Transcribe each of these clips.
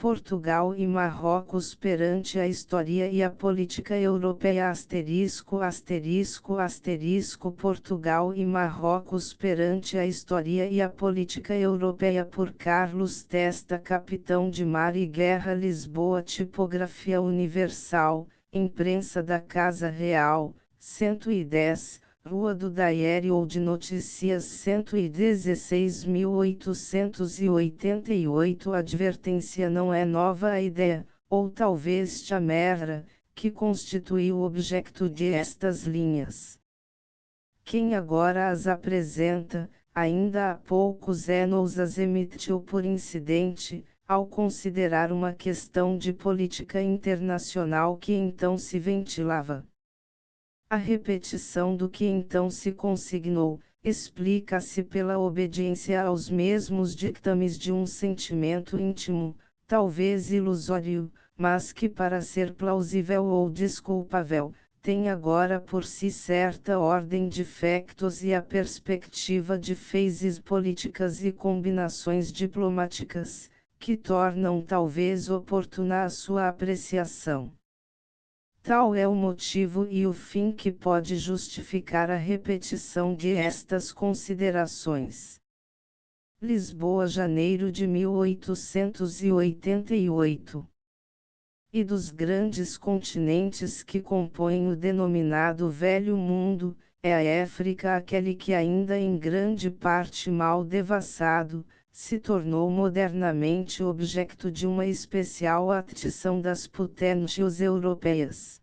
Portugal e Marrocos perante a história e a política europeia Portugal e Marrocos perante a história e a política europeia por Carlos Testa Capitão de Mar e Guerra Lisboa Tipografia Universal, Imprensa da Casa Real, 110, Rua do Daério ou de Notícias 116.888 Advertência não é nova a ideia, ou talvez chamerra, que constitui o objeto de estas linhas. Quem agora as apresenta, ainda há poucos anos as emitiu por incidente, ao considerar uma questão de política internacional que então se ventilava. A repetição do que então se consignou, explica-se pela obediência aos mesmos ditames de um sentimento íntimo, talvez ilusório, mas que para ser plausível ou desculpável, tem agora por si certa ordem de factos e a perspectiva de phases políticas e combinações diplomáticas, que tornam talvez oportuna a sua apreciação. Tal é o motivo e o fim que pode justificar a repetição de estas considerações. Lisboa, janeiro de 1888. E dos grandes continentes que compõem o denominado Velho Mundo, é a África aquele que ainda em grande parte mal devassado, se tornou modernamente objeto de uma especial atenção das potências europeias.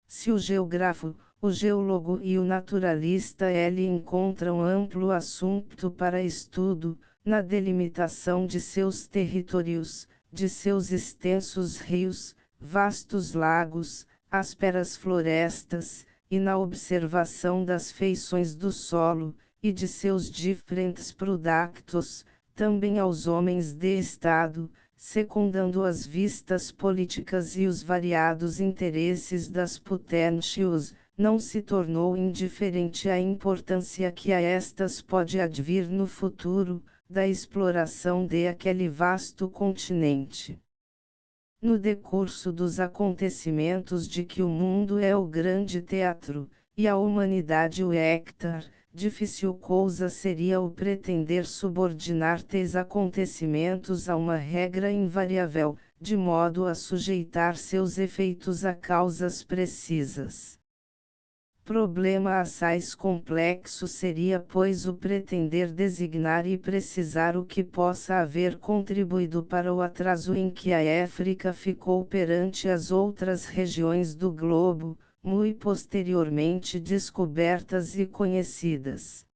Se o geógrafo, o geólogo e o naturalista encontram amplo assunto para estudo, na delimitação de seus territórios, de seus extensos rios, vastos lagos, ásperas florestas, e na observação das feições do solo, e de seus diferentes produtos, também aos homens de Estado, secundando as vistas políticas e os variados interesses das potências, não se tornou indiferente a importância que a estas pode advir no futuro, da exploração de aquele vasto continente. No decurso dos acontecimentos de que o mundo é o grande teatro, e a humanidade o hectare, difícil coisa seria o pretender subordinar tais acontecimentos a uma regra invariável, de modo a sujeitar seus efeitos a causas precisas. Problema assaz complexo seria pois o pretender designar e precisar o que possa haver contribuído para o atraso em que a África ficou perante as outras regiões do globo, muito posteriormente descobertas e conhecidas.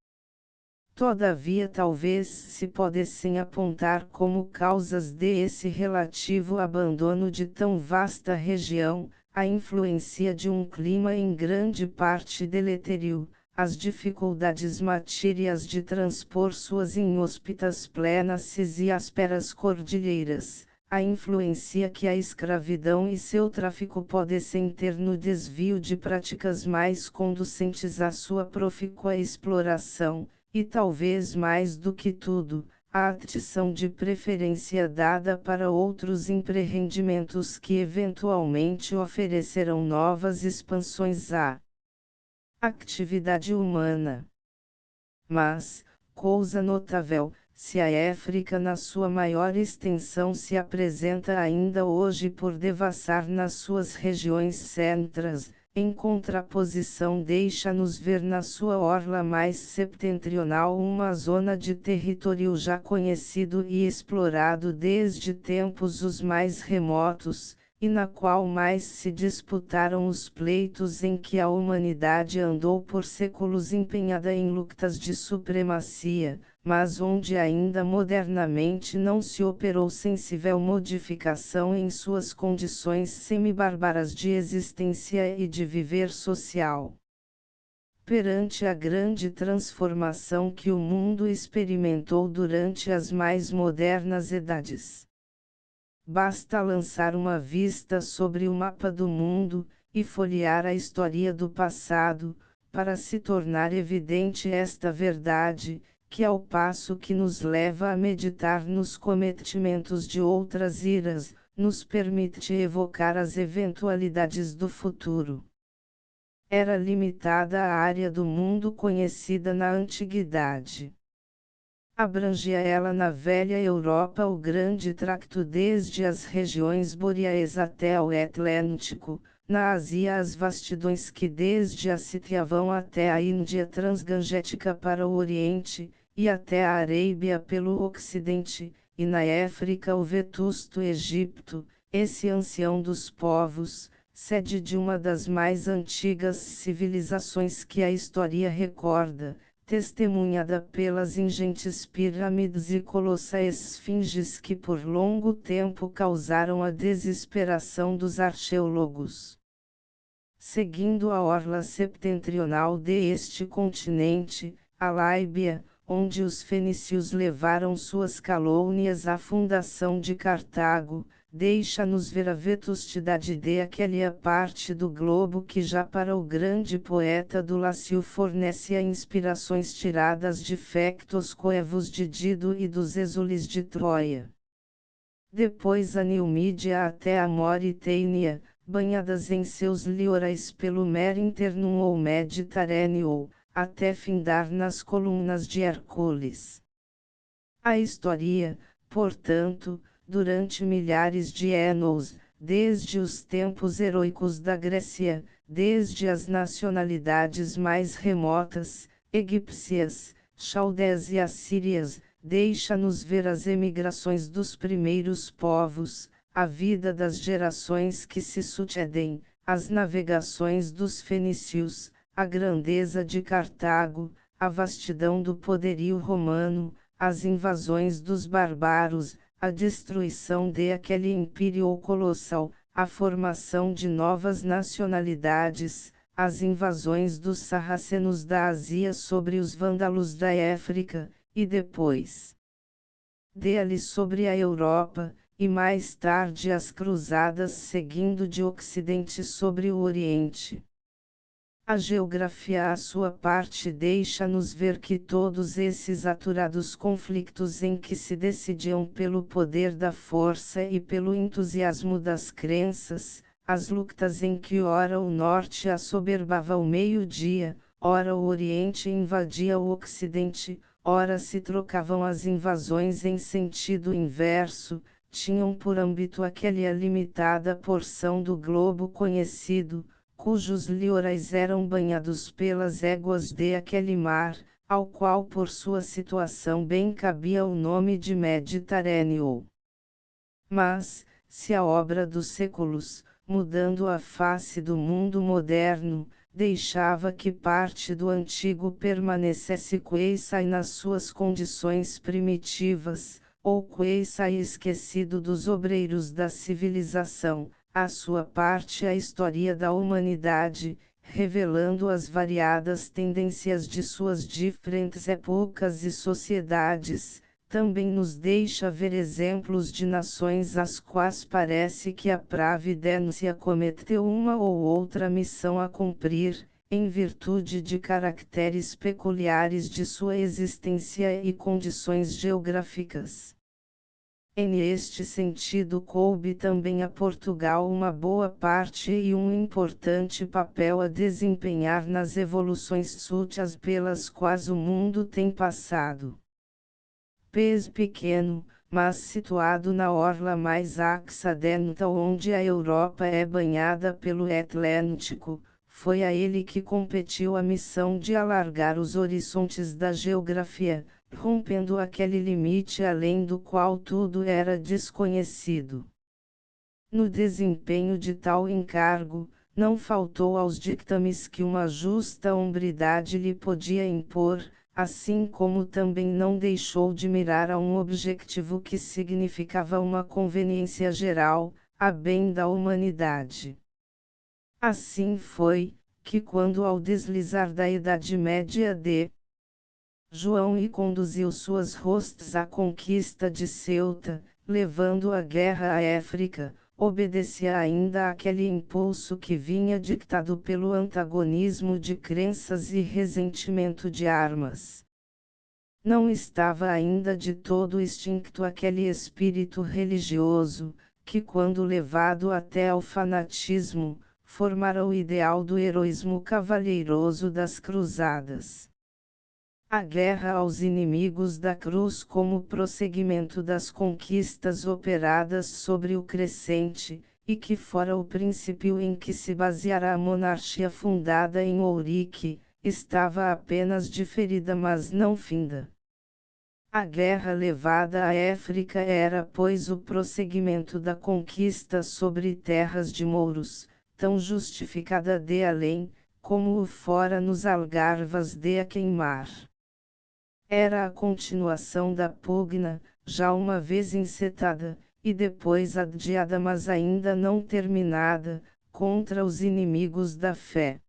Todavia talvez se pudessem apontar como causas desse relativo abandono de tão vasta região, a influência de um clima em grande parte deletério, as dificuldades materiais de transpor suas inóspitas planícies e ásperas cordilheiras, a influência que a escravidão e seu tráfico podem ter no desvio de práticas mais conducentes à sua profícua exploração, e talvez mais do que tudo, a atenção de preferência dada para outros empreendimentos que eventualmente oferecerão novas expansões à atividade humana. Mas, coisa notável, se a África na sua maior extensão se apresenta ainda hoje por devassar nas suas regiões centrais, em contraposição deixa-nos ver na sua orla mais septentrional uma zona de território já conhecido e explorado desde tempos os mais remotos, e na qual mais se disputaram os pleitos em que a humanidade andou por séculos empenhada em lutas de supremacia, mas onde ainda modernamente não se operou sensível modificação em suas condições semi-bárbaras de existência e de viver social. Perante a grande transformação que o mundo experimentou durante as mais modernas idades, basta lançar uma vista sobre o mapa do mundo, e folhear a história do passado, para se tornar evidente esta verdade, que ao passo que nos leva a meditar nos cometimentos de outras eras, nos permite evocar as eventualidades do futuro. Era limitada à área do mundo conhecida na antiguidade. Abrangia ela na velha Europa o grande tracto desde as regiões boreais até ao Atlântico, na Ásia as vastidões que desde a Síria vão até a Índia transgangética para o Oriente, e até a Arábia pelo Ocidente, e na África o vetusto Egito, esse ancião dos povos, sede de uma das mais antigas civilizações que a história recorda, testemunhada pelas ingentes pirâmides e colossais esfinges que por longo tempo causaram a desesperação dos arqueólogos. Seguindo a orla septentrional deste continente, a Líbia, onde os fenícios levaram suas colônias à fundação de Cartago, deixa-nos ver a vetustidade daquela parte do globo que já para o grande poeta do Lácio fornecia inspirações tiradas de factos coevos de Dido e dos Êxoles de Troia. Depois a Nilmídia até a Mauritânia, banhadas em seus litorais pelo Mar Internum ou Mediterrâneo, até findar nas colunas de Hércules. A história, portanto, durante milhares de anos, desde os tempos heroicos da Grécia, desde as nacionalidades mais remotas, egípcias, chaldeias e assírias, deixa-nos ver as emigrações dos primeiros povos, a vida das gerações que se sucedem, as navegações dos fenícios, a grandeza de Cartago, a vastidão do poderio romano, as invasões dos bárbaros, a destruição daquele império colossal, a formação de novas nacionalidades, as invasões dos sarracenos da Ásia sobre os vândalos da África, e depois dele sobre a Europa, e mais tarde as cruzadas seguindo de Ocidente sobre o Oriente. A geografia à sua parte deixa-nos ver que todos esses aturados conflitos em que se decidiam pelo poder da força e pelo entusiasmo das crenças, as lutas em que ora o norte assoberbava o meio-dia, ora o oriente invadia o ocidente, ora se trocavam as invasões em sentido inverso, tinham por âmbito aquela limitada porção do globo conhecido, cujos litorais eram banhados pelas éguas daquele mar, ao qual por sua situação bem cabia o nome de Mediterrâneo. Mas, se a obra dos séculos, mudando a face do mundo moderno, deixava que parte do antigo permanecesse queissai nas suas condições primitivas, ou queissai esquecido dos obreiros da civilização, a sua parte a história da humanidade, revelando as variadas tendências de suas diferentes épocas e sociedades, também nos deixa ver exemplos de nações às quais parece que a providência cometeu uma ou outra missão a cumprir, em virtude de caracteres peculiares de sua existência e condições geográficas. Neste sentido coube também a Portugal uma boa parte e um importante papel a desempenhar nas evoluções súbitas pelas quais o mundo tem passado. País pequeno, mas situado na orla mais ocidental onde a Europa é banhada pelo Atlântico, foi a ele que competiu a missão de alargar os horizontes da geografia, rompendo aquele limite além do qual tudo era desconhecido. No desempenho de tal encargo, não faltou aos ditames que uma justa hombridade lhe podia impor, assim como também não deixou de mirar a um objetivo que significava uma conveniência geral, a bem da humanidade. Assim foi, que quando ao deslizar da Idade Média de João e conduziu suas hostes à conquista de Ceuta, levando a guerra à África, obedecia ainda àquele impulso que vinha dictado pelo antagonismo de crenças e ressentimento de armas. não estava ainda de todo extinto aquele espírito religioso, que quando levado até ao fanatismo, formara o ideal do heroísmo cavalheiroso das cruzadas. A guerra aos inimigos da cruz como prosseguimento das conquistas operadas sobre o crescente, e que fora o princípio em que se baseara a monarquia fundada em Ourique, estava apenas diferida mas não finda. A guerra levada à África era pois o prosseguimento da conquista sobre terras de mouros, tão justificada de além, como o fora nos algarvas de a queimar. Era a continuação da pugna, já uma vez encetada, e depois adiada mas ainda não terminada, contra os inimigos da fé.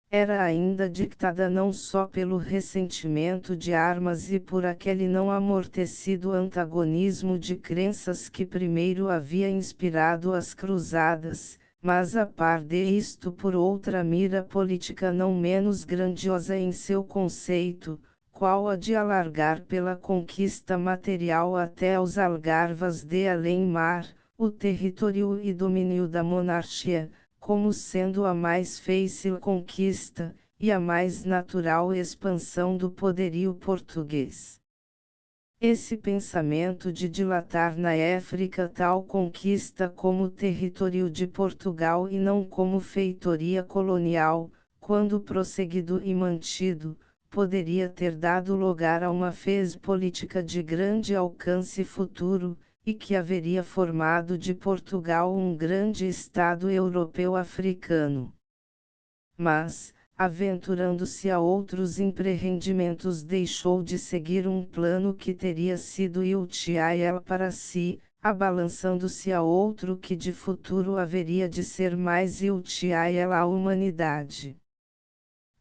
Era ainda dictada não só pelo ressentimento de armas e por aquele não amortecido antagonismo de crenças que primeiro havia inspirado as cruzadas, mas a par de isto por outra mira política não menos grandiosa em seu conceito, qual a de alargar pela conquista material até aos algarvas de além-mar, o território e domínio da monarquia, como sendo a mais fácil conquista, e a mais natural expansão do poderio português. Esse pensamento de dilatar na África tal conquista como território de Portugal e não como feitoria colonial, quando prosseguido e mantido, poderia ter dado lugar a uma fase política de grande alcance futuro, e que haveria formado de Portugal um grande Estado europeu africano. Mas, aventurando-se a outros empreendimentos, deixou de seguir um plano que teria sido útil para si, abalançando-se a outro que de futuro haveria de ser mais útil à humanidade.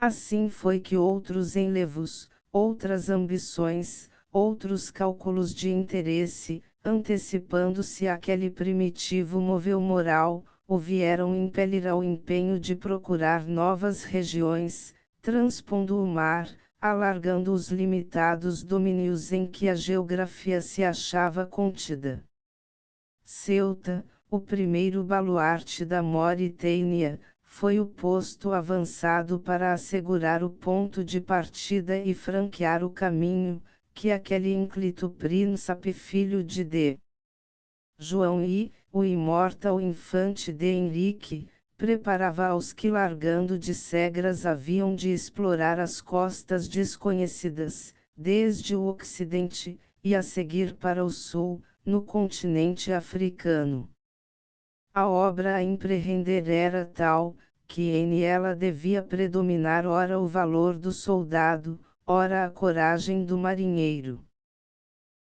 Assim foi que outros enlevos, outras ambições, outros cálculos de interesse, antecipando-se àquele primitivo móvel moral, o vieram impelir ao empenho de procurar novas regiões, transpondo o mar, alargando os limitados domínios em que a geografia se achava contida. Ceuta, o primeiro baluarte da Mauritânia, foi o posto avançado para assegurar o ponto de partida e franquear o caminho, que aquele ínclito príncipe filho de D. João I, o imortal infante de Henrique, preparava aos que largando de Segras haviam de explorar as costas desconhecidas, desde o ocidente, e a seguir para o sul, no continente africano. A obra a empreender era tal, que em ela devia predominar ora o valor do soldado, ora a coragem do marinheiro.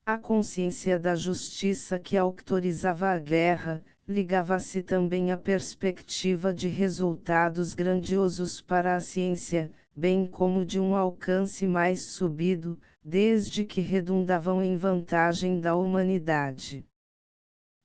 A consciência da justiça que autorizava a guerra, ligava-se também à perspectiva de resultados grandiosos para a ciência, bem como de um alcance mais subido, desde que redundavam em vantagem da humanidade.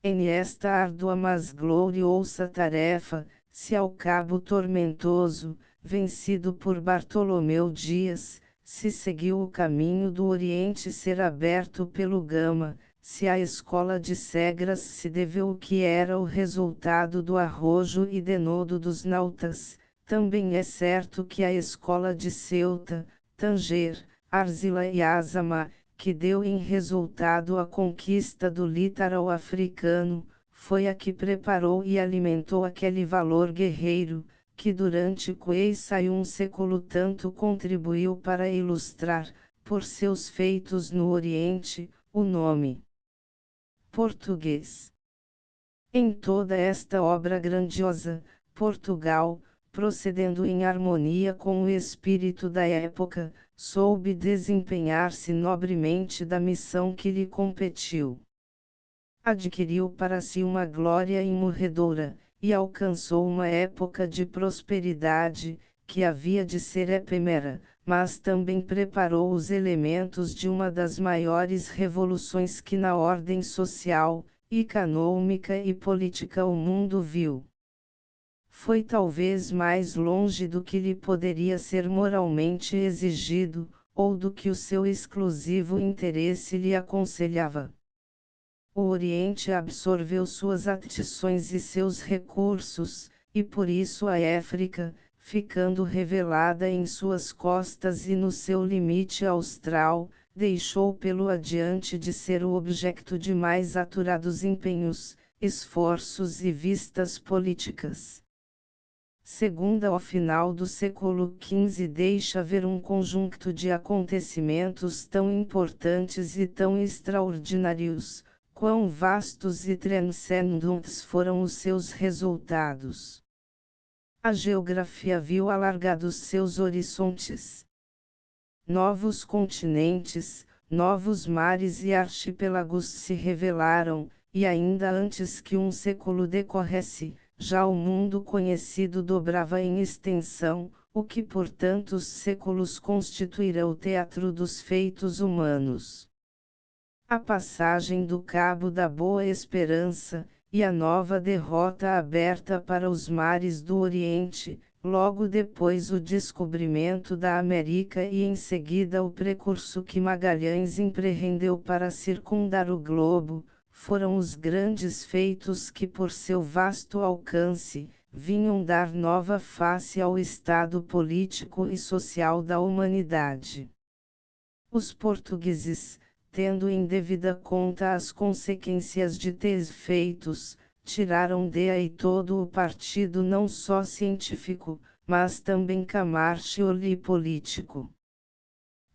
Em esta árdua mas gloriosa tarefa, se ao cabo tormentoso, vencido por Bartolomeu Dias, se seguiu o caminho do Oriente ser aberto pelo Gama, se à escola de Segras se deveu o que era o resultado do arrojo e denodo dos nautas, também é certo que a escola de Ceuta, Tanger, Arzila e Azama, que deu em resultado a conquista do litoral africano, foi a que preparou e alimentou aquele valor guerreiro, que durante quase um século tanto contribuiu para ilustrar, por seus feitos no Oriente, o nome português. Em toda esta obra grandiosa, Portugal, procedendo em harmonia com o espírito da época, soube desempenhar-se nobremente da missão que lhe competiu. Adquiriu para si uma glória imorredoura, e alcançou uma época de prosperidade, que havia de ser efêmera, mas também preparou os elementos de uma das maiores revoluções que na ordem social, econômica e política o mundo viu. Foi talvez mais longe do que lhe poderia ser moralmente exigido, ou do que o seu exclusivo interesse lhe aconselhava. O Oriente absorveu suas atrições e seus recursos, e por isso a África, ficando revelada em suas costas e no seu limite austral, deixou pelo adiante de ser o objeto de mais aturados empenhos, esforços e vistas políticas. Segunda ao final do século XV deixa ver um conjunto de acontecimentos tão importantes e tão extraordinários, quão vastos e transcendentes foram os seus resultados. A geografia viu alargados seus horizontes. Novos continentes, novos mares e arquipélagos se revelaram, e ainda antes que um século decorresse, já o mundo conhecido dobrava em extensão, o que por tantos séculos constituirá o teatro dos feitos humanos. A passagem do Cabo da Boa Esperança, e a nova derrota aberta para os mares do Oriente, logo depois o descobrimento da América e em seguida o percurso que Magalhães empreendeu para circundar o globo, foram os grandes feitos que por seu vasto alcance, vinham dar nova face ao estado político e social da humanidade. Os portugueses, tendo em devida conta as consequências de tais feitos, tiraram de aí todo o partido não só científico, mas também comercial e político.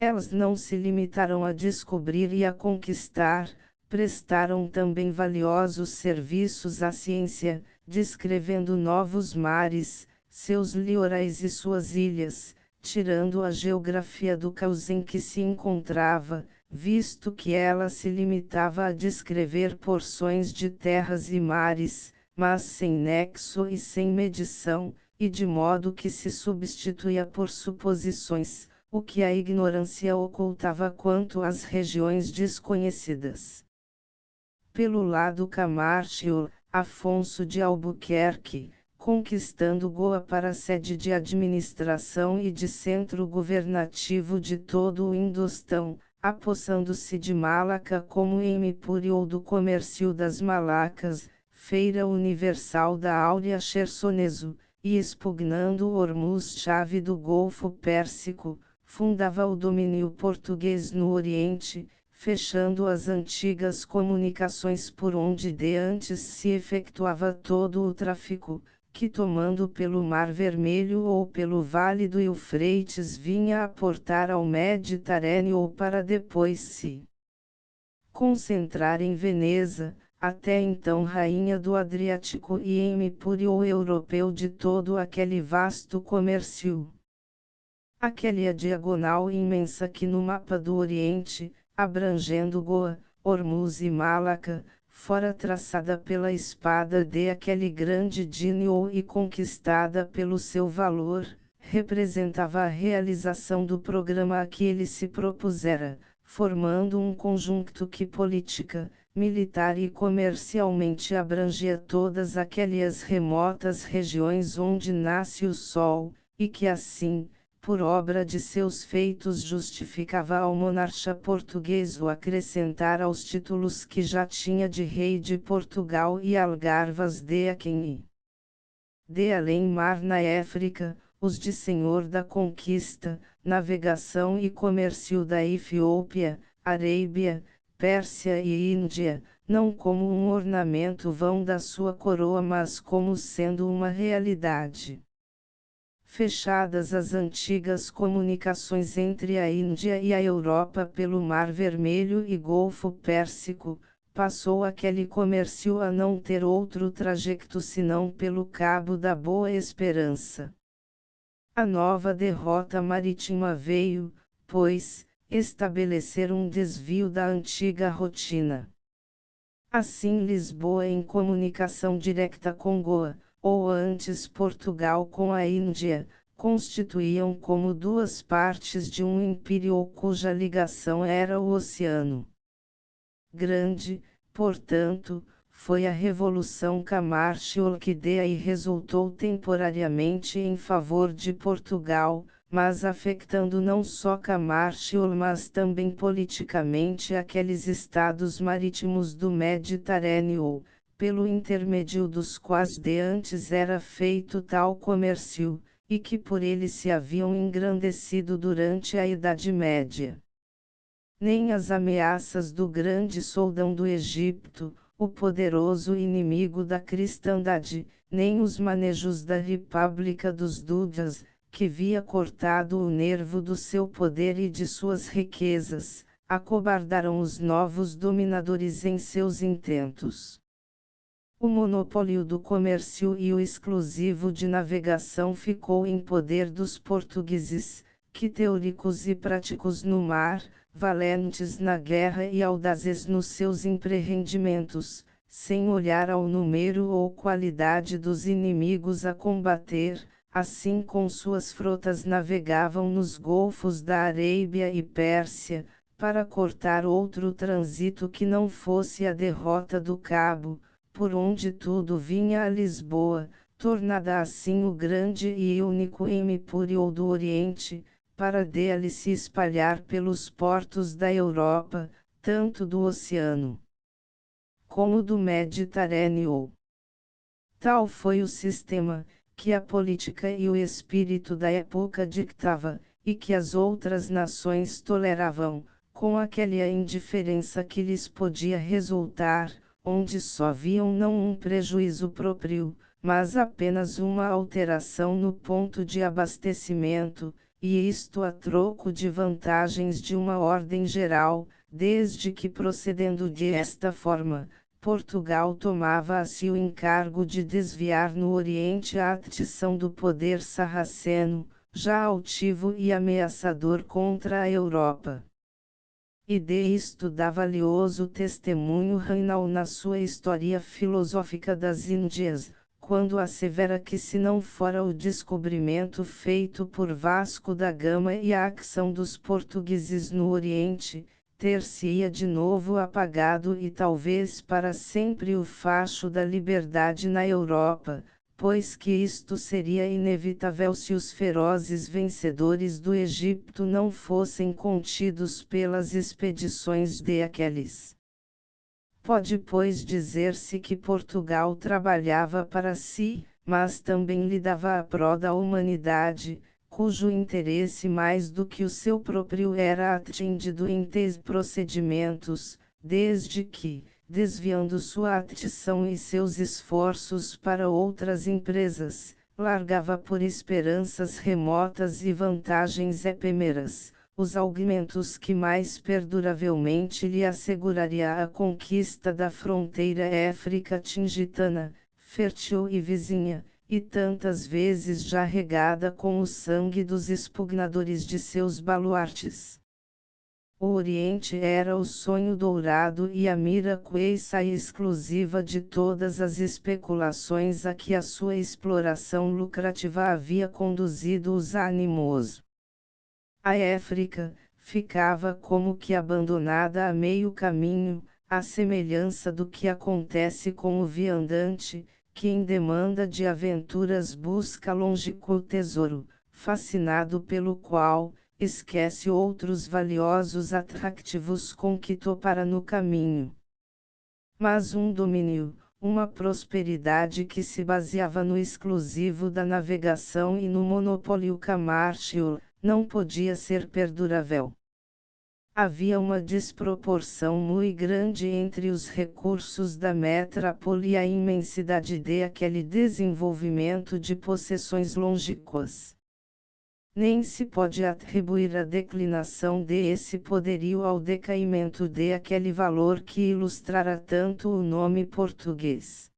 Elas não se limitaram a descobrir e a conquistar, prestaram também valiosos serviços à ciência, descrevendo novos mares, seus litorais e suas ilhas, tirando a geografia do caos em que se encontrava, visto que ela se limitava a descrever porções de terras e mares, mas sem nexo e sem medição, e de modo que se substituía por suposições, o que a ignorância ocultava quanto às regiões desconhecidas. Pelo lado comercial, Afonso de Albuquerque, conquistando Goa para sede de administração e de centro governativo de todo o Indostão, apossando-se de Malaca como empório do comércio das Malacas, feira universal da Áurea Chersoneso, e expugnando Hormuz, chave do Golfo Pérsico, fundava o domínio português no Oriente, fechando as antigas comunicações por onde de antes se efetuava todo o tráfico, que tomando pelo Mar Vermelho ou pelo Vale do Eufrates vinha aportar ao Mediterrâneo ou para depois se concentrar em Veneza, até então rainha do Adriático e empório europeu de todo aquele vasto comércio. Aquela diagonal imensa que no mapa do Oriente, abrangendo Goa, Hormuz e Malaca, fora traçada pela espada de aquele grande Dínio e conquistada pelo seu valor, representava a realização do programa a que ele se propusera, formando um conjunto que política, militar e comercialmente abrangia todas aquelas remotas regiões onde nasce o sol, e que assim, por obra de seus feitos justificava ao monarca português o acrescentar aos títulos que já tinha de rei de Portugal e algarvas de Aquém e de além-mar na África, os de senhor da conquista, navegação e comércio da Etiópia, Arábia, Pérsia e Índia, não como um ornamento vão da sua coroa mas como sendo uma realidade. Fechadas as antigas comunicações entre a Índia e a Europa pelo Mar Vermelho e Golfo Pérsico, passou aquele comércio a não ter outro trajeto senão pelo Cabo da Boa Esperança. A nova derrota marítima veio, pois, estabelecer um desvio da antiga rotina. Assim Lisboa em comunicação direta com Goa, ou antes Portugal com a Índia, constituíam como duas partes de um império cuja ligação era o oceano. Grande, portanto, foi a Revolução comercial que de aí resultou temporariamente em favor de Portugal, mas afetando não só Camargo mas também politicamente aqueles estados marítimos do Mediterrâneo, pelo intermédio dos quais de antes era feito tal comércio, e que por ele se haviam engrandecido durante a Idade Média. Nem as ameaças do grande Soldão do Egito, o poderoso inimigo da cristandade, nem os manejos da República dos Dúdias, que via cortado o nervo do seu poder e de suas riquezas, acobardaram os novos dominadores em seus intentos. O monopólio do comércio e o exclusivo de navegação ficou em poder dos portugueses, que teóricos e práticos no mar, valentes na guerra e audazes nos seus empreendimentos, sem olhar ao número ou qualidade dos inimigos a combater, assim com suas frotas navegavam nos golfos da Arábia e Pérsia, para cortar outro trânsito que não fosse a derrota do Cabo, por onde tudo vinha a Lisboa, tornada assim o grande e único empório do Oriente, para dele se espalhar pelos portos da Europa, tanto do Oceano como do Mediterrâneo. Tal foi o sistema, que a política e o espírito da época dictava, e que as outras nações toleravam, com aquela indiferença que lhes podia resultar, onde só viam não um prejuízo próprio, mas apenas uma alteração no ponto de abastecimento, e isto a troco de vantagens de uma ordem geral, desde que procedendo desta forma, Portugal tomava a si o encargo de desviar no Oriente a atenção do poder sarraceno, já altivo e ameaçador contra a Europa. E de isto dá valioso testemunho Rainal na sua História Filosófica das Índias, quando assevera que se não fora o descobrimento feito por Vasco da Gama e a ação dos portugueses no Oriente, ter-se-ia de novo apagado e talvez para sempre o facho da liberdade na Europa, pois que isto seria inevitável se os ferozes vencedores do Egito não fossem contidos pelas expedições de Aquiles. Pode pois dizer-se que Portugal trabalhava para si, mas também lhe dava a pró da humanidade, cujo interesse mais do que o seu próprio era atendido em tais procedimentos, desde que, desviando sua atenção e seus esforços para outras empresas, largava por esperanças remotas e vantagens efêmeras, os aumentos que mais perduravelmente lhe asseguraria a conquista da fronteira África-Tingitana, fértil e vizinha, e tantas vezes já regada com o sangue dos expugnadores de seus baluartes. O Oriente era o sonho dourado e a mira coeça e exclusiva de todas as especulações a que a sua exploração lucrativa havia conduzido os ânimos. A África ficava como que abandonada a meio caminho, à semelhança do que acontece com o viandante, que em demanda de aventuras busca longínquo tesouro, fascinado pelo qual, esquece outros valiosos atrativos com que topara no caminho. Mas um domínio, uma prosperidade que se baseava no exclusivo da navegação e no monopólio Camargo, não podia ser perdurável. Havia uma desproporção muito grande entre os recursos da metrópole e a imensidade de aquele desenvolvimento de possessões longínquas. Nem se pode atribuir a declinação de esse poderio ao decaimento de aquele valor que ilustrara tanto o nome português.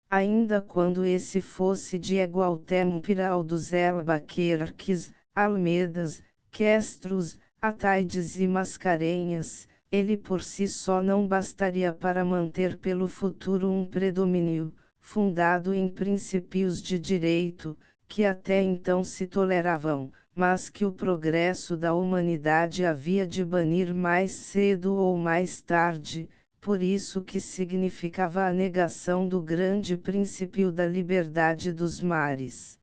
Ainda quando esse fosse de igual tempera ao dos Albuquerques, Almedas, Castros, Ataides e Mascarenhas, ele por si só não bastaria para manter pelo futuro um predomínio, fundado em princípios de direito, que até então se toleravam, mas que o progresso da humanidade havia de banir mais cedo ou mais tarde, por isso que significava a negação do grande princípio da liberdade dos mares.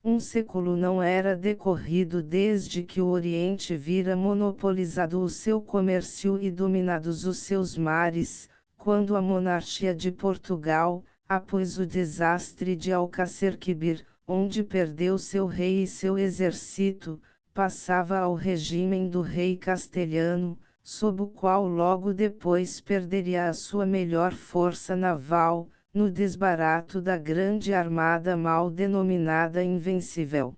Um século não era decorrido desde que o Oriente vira monopolizado o seu comércio e dominados os seus mares, quando a monarquia de Portugal, após o desastre de Alcácer-Quibir, onde perdeu seu rei e seu exército, passava ao regime do rei castelhano, sob o qual logo depois perderia a sua melhor força naval, no desbarato da grande armada mal denominada Invencível.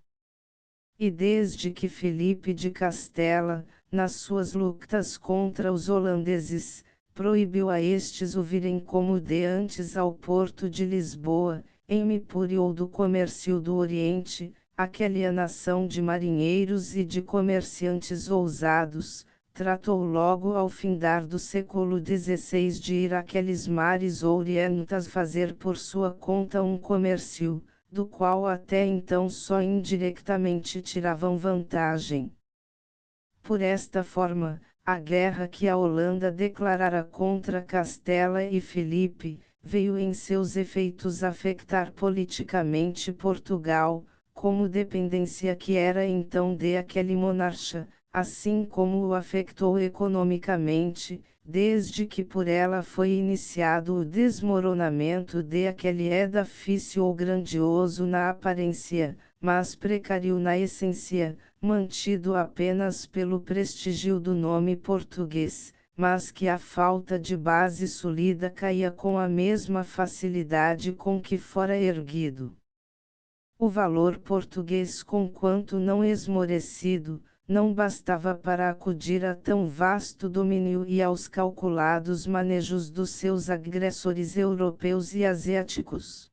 E desde que Felipe de Castela, nas suas lutas contra os holandeses, proibiu a estes o virem como de antes ao porto de Lisboa, em mipuriou do comércio do Oriente, aquela nação de marinheiros e de comerciantes ousados, tratou logo ao findar do século XVI de ir àqueles mares orientais fazer por sua conta um comércio, do qual até então só indiretamente tiravam vantagem. Por esta forma, a guerra que a Holanda declarara contra Castela e Filipe, veio em seus efeitos afetar politicamente Portugal, como dependência que era então de aquele monarca, assim como o afetou economicamente, desde que por ela foi iniciado o desmoronamento de aquele edifício grandioso na aparência, mas precário na essência, mantido apenas pelo prestígio do nome português, mas que a falta de base sólida caía com a mesma facilidade com que fora erguido. O valor português, conquanto não esmorecido, não bastava para acudir a tão vasto domínio e aos calculados manejos dos seus agressores europeus e asiáticos.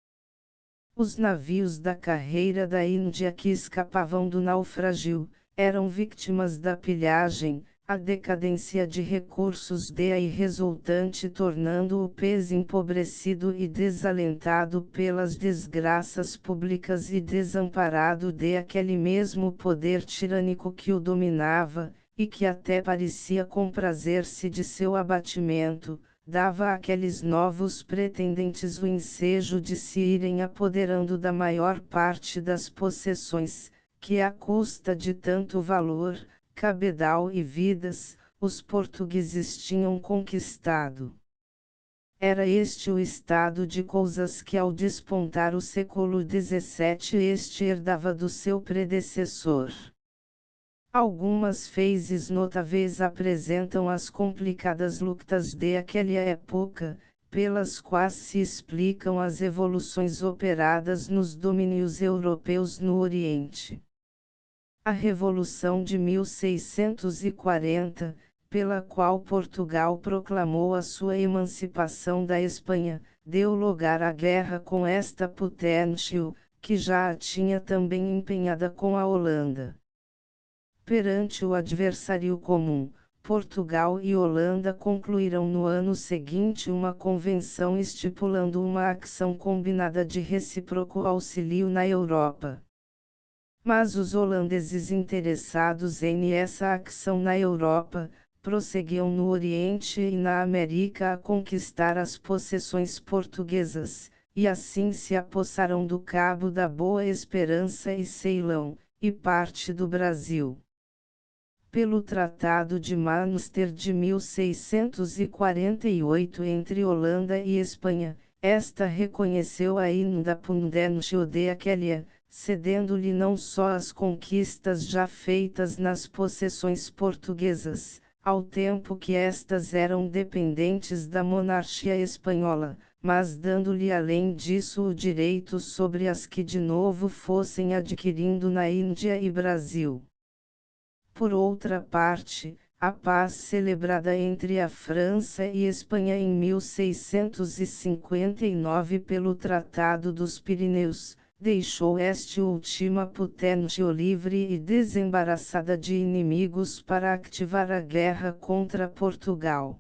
Os navios da carreira da Índia que escapavam do naufrágio, eram vítimas da pilhagem, a decadência de recursos de aí resultante tornando o país empobrecido e desalentado pelas desgraças públicas e desamparado de aquele mesmo poder tirânico que o dominava, e que até parecia comprazer-se de seu abatimento, dava àqueles novos pretendentes o ensejo de se irem apoderando da maior parte das possessões, que à custa de tanto valor, cabedal e vidas, os portugueses tinham conquistado. Era este o estado de coisas que ao despontar o século XVII este herdava do seu predecessor. Algumas phases notáveis apresentam as complicadas lutas de aquela época, pelas quais se explicam as evoluções operadas nos domínios europeus no Oriente. A Revolução de 1640, pela qual Portugal proclamou a sua emancipação da Espanha, deu lugar à guerra com esta potência, que já a tinha também empenhada com a Holanda. Perante o adversário comum, Portugal e Holanda concluíram no ano seguinte uma convenção estipulando uma ação combinada de recíproco auxílio na Europa. Mas os holandeses interessados em essa ação na Europa, prosseguiam no Oriente e na América a conquistar as possessões portuguesas, e assim se apossaram do Cabo da Boa Esperança e Ceilão, e parte do Brasil. Pelo Tratado de Münster de 1648 entre Holanda e Espanha, esta reconheceu a independência de aquela, cedendo-lhe não só as conquistas já feitas nas possessões portuguesas, ao tempo que estas eram dependentes da monarquia espanhola, mas dando-lhe além disso o direito sobre as que de novo fossem adquirindo na Índia e Brasil. Por outra parte, a paz celebrada entre a França e Espanha em 1659 pelo Tratado dos Pirineus, deixou esta última potência livre e desembaraçada de inimigos para ativar a guerra contra Portugal.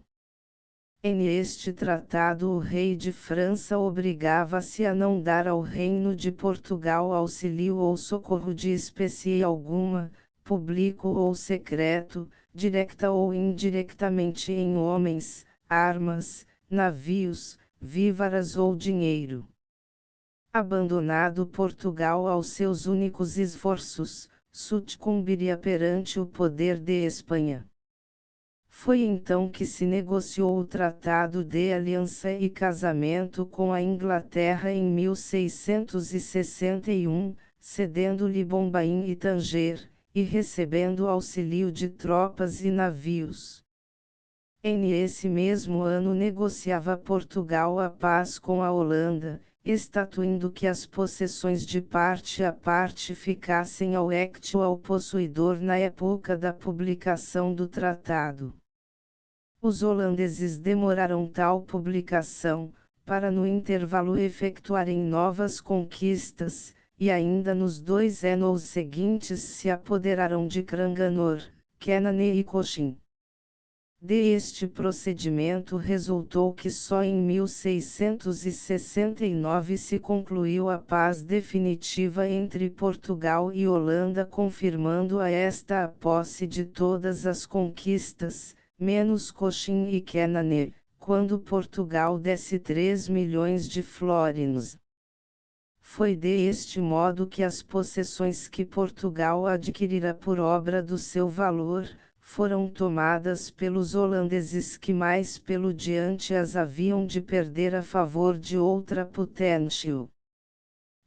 Em este tratado o rei de França obrigava-se a não dar ao reino de Portugal auxílio ou socorro de espécie alguma, público ou secreto, direta ou indiretamente em homens, armas, navios, vívaras ou dinheiro. Abandonado Portugal aos seus únicos esforços, sucumbiria perante o poder de Espanha. Foi então que se negociou o Tratado de Aliança e Casamento com a Inglaterra em 1661, cedendo-lhe Bombaim e Tanger, e recebendo auxílio de tropas e navios. Nesse mesmo ano negociava Portugal a paz com a Holanda, estatuindo que as possessões de parte a parte ficassem ao actual possuidor na época da publicação do tratado. Os holandeses demoraram tal publicação, para no intervalo efetuarem novas conquistas, e ainda nos 2 anos seguintes se apoderaram de Cranganor, Kenane e Cochin. Deste procedimento resultou que só em 1669 se concluiu a paz definitiva entre Portugal e Holanda, confirmando a esta a posse de todas as conquistas, menos Cochin e Kenane, quando Portugal desse 3 milhões de florinos. Foi deste modo que as possessões que Portugal adquirira por obra do seu valor, foram tomadas pelos holandeses que mais pelo diante as haviam de perder a favor de outra potência.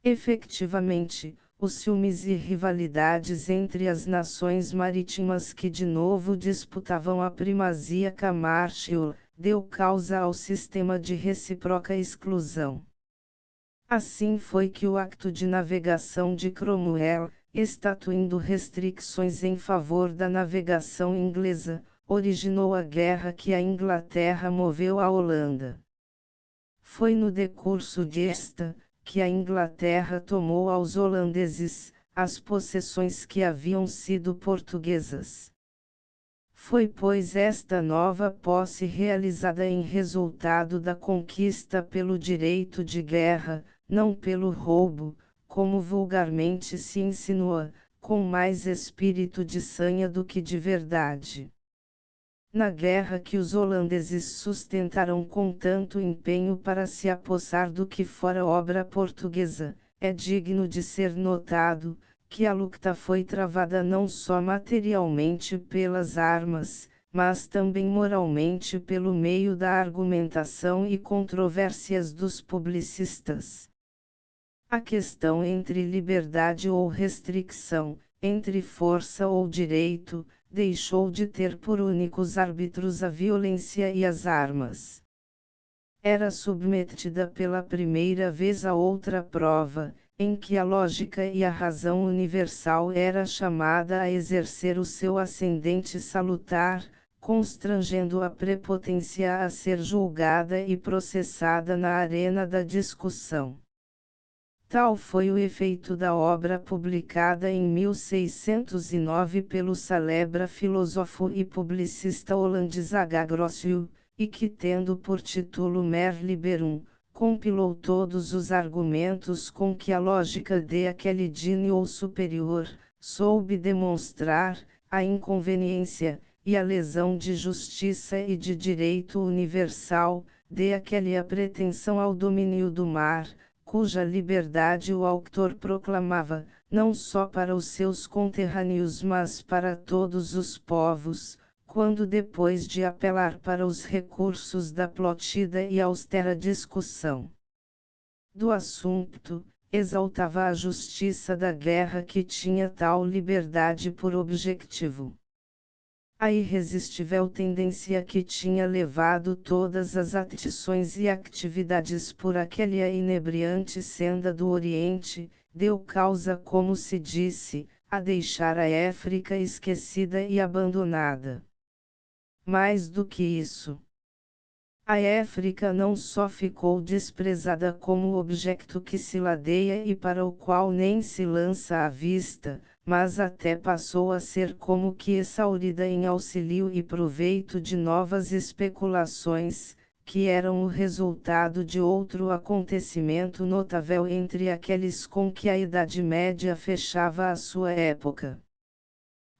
Efectivamente, os ciúmes e rivalidades entre as nações marítimas que de novo disputavam a primazia comercial, deu causa ao sistema de recíproca exclusão. Assim foi que o Acto de Navegação de Cromwell, estatuindo restrições em favor da navegação inglesa, originou a guerra que a Inglaterra moveu à Holanda. Foi no decurso desta, que a Inglaterra tomou aos holandeses, as possessões que haviam sido portuguesas. Foi pois esta nova posse realizada em resultado da conquista pelo direito de guerra, não pelo roubo, como vulgarmente se insinua, com mais espírito de sanha do que de verdade. Na guerra que os holandeses sustentaram com tanto empenho para se apossar do que fora obra portuguesa, é digno de ser notado, que a luta foi travada não só materialmente pelas armas, mas também moralmente pelo meio da argumentação e controvérsias dos publicistas. A questão entre liberdade ou restrição, entre força ou direito, deixou de ter por únicos árbitros a violência e as armas. Era submetida pela primeira vez a outra prova, em que a lógica e a razão universal era chamada a exercer o seu ascendente salutar, constrangendo a prepotência a ser julgada e processada na arena da discussão. Tal foi o efeito da obra publicada em 1609 pelo célebre filósofo e publicista holandês H. Grotius, e que tendo por título Mer Liberum, compilou todos os argumentos com que a lógica de aquele gênio superior, soube demonstrar, a inconveniência, e a lesão de justiça e de direito universal, de aquela pretensão ao domínio do mar, cuja liberdade o autor proclamava, não só para os seus conterrâneos mas para todos os povos, quando depois de apelar para os recursos da plotida e austera discussão do assunto, exaltava a justiça da guerra que tinha tal liberdade por objetivo. A irresistível tendência que tinha levado todas as atições e atividades por aquela inebriante senda do Oriente, deu causa, como se disse, a deixar a África esquecida e abandonada. Mais do que isso, a África não só ficou desprezada como objeto que se ladeia e para o qual nem se lança a vista, mas até passou a ser como que exaurida em auxílio e proveito de novas especulações, que eram o resultado de outro acontecimento notável entre aqueles com que a Idade Média fechava a sua época.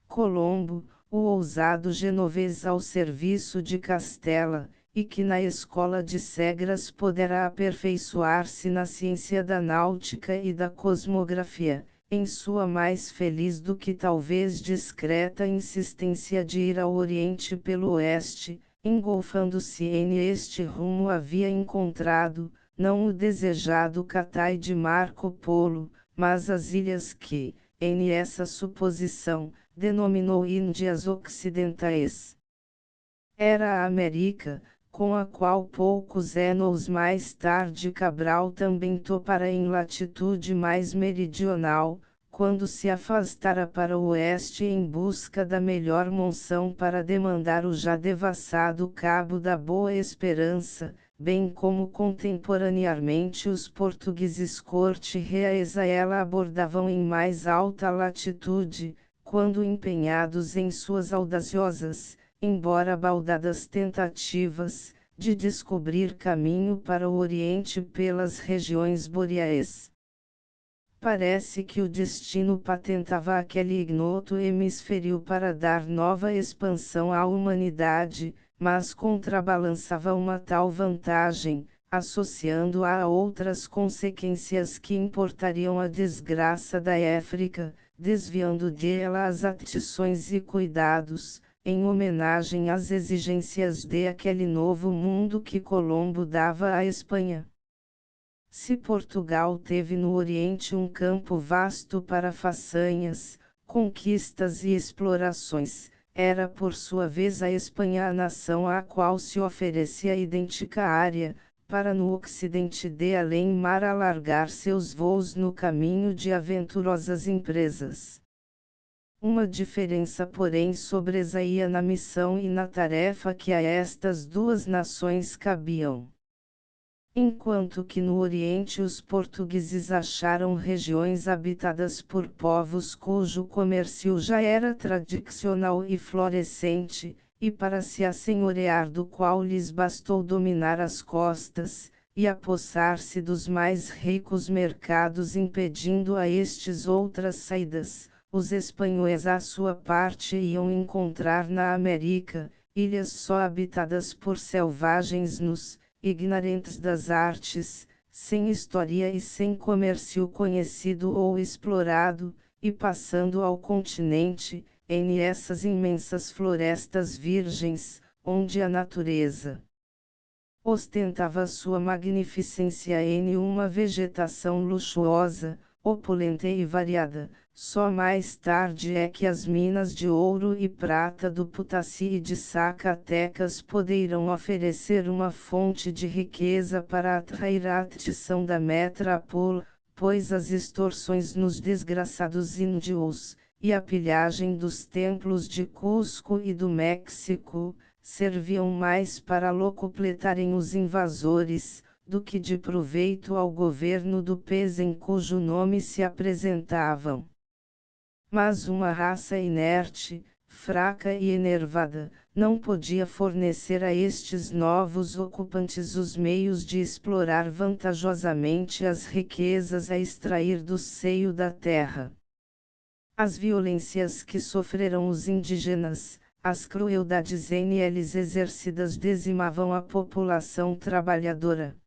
Colombo, o ousado genovês ao serviço de Castela, e que na escola de Segras poderá aperfeiçoar-se na ciência da náutica e da cosmografia, em sua mais feliz do que talvez discreta insistência de ir ao Oriente pelo Oeste, engolfando-se em este rumo havia encontrado, não o desejado Cathay de Marco Polo, mas as ilhas que, em essa suposição, denominou Índias Ocidentais. Era a América, com a qual poucos anos mais tarde Cabral também topara em latitude mais meridional, quando se afastara para o oeste em busca da melhor monção para demandar o já devassado Cabo da Boa Esperança, bem como contemporaneamente os portugueses corte-reais a ela abordavam em mais alta latitude, quando empenhados em suas audaciosas, embora baldadas tentativas, de descobrir caminho para o Oriente pelas regiões boreais. Parece que o destino patentava aquele ignoto hemisfério para dar nova expansão à humanidade, mas contrabalançava uma tal vantagem, associando-a a outras consequências que importariam a desgraça da África, desviando dela as atenções e cuidados, em homenagem às exigências de aquele novo mundo que Colombo dava à Espanha. Se Portugal teve no Oriente um campo vasto para façanhas, conquistas e explorações, era por sua vez a Espanha a nação à qual se oferecia idêntica área, para no Ocidente de além-mar alargar seus voos no caminho de aventurosas empresas. Uma diferença porém sobressaía na missão e na tarefa que a estas duas nações cabiam. Enquanto que no Oriente os portugueses acharam regiões habitadas por povos cujo comércio já era tradicional e florescente, e para se assenhorear do qual lhes bastou dominar as costas, e apossar-se dos mais ricos mercados impedindo a estes outras saídas, os espanhóis à sua parte iam encontrar na América, ilhas só habitadas por selvagens nus, ignorantes das artes, sem história e sem comércio conhecido ou explorado, e passando ao continente, em essas imensas florestas virgens, onde a natureza ostentava sua magnificência em uma vegetação luxuosa, opulenta e variada. Só mais tarde é que as minas de ouro e prata do Putaci e de Zacatecas poderão oferecer uma fonte de riqueza para atrair a atenção da metrópole, pois as extorsões nos desgraçados índios, e a pilhagem dos templos de Cusco e do México, serviam mais para locupletarem os invasores, do que de proveito ao governo do país em cujo nome se apresentavam. Mas uma raça inerte, fraca e enervada, não podia fornecer a estes novos ocupantes os meios de explorar vantajosamente as riquezas a extrair do seio da terra. As violências que sofreram os indígenas, as crueldades neles exercidas dizimavam a população trabalhadora.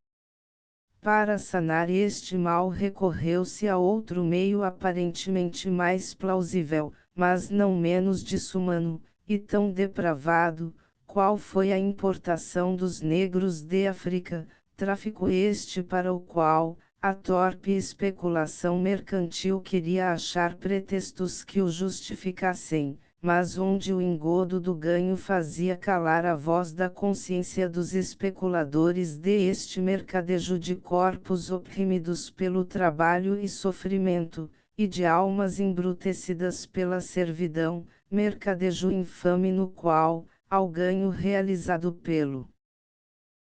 Para sanar este mal recorreu-se a outro meio aparentemente mais plausível, mas não menos desumano, e tão depravado, qual foi a importação dos negros de África, tráfico este para o qual, a torpe especulação mercantil queria achar pretextos que o justificassem, mas onde o engodo do ganho fazia calar a voz da consciência dos especuladores de este mercadejo de corpos oprimidos pelo trabalho e sofrimento, e de almas embrutecidas pela servidão, mercadejo infame no qual, ao ganho realizado pelo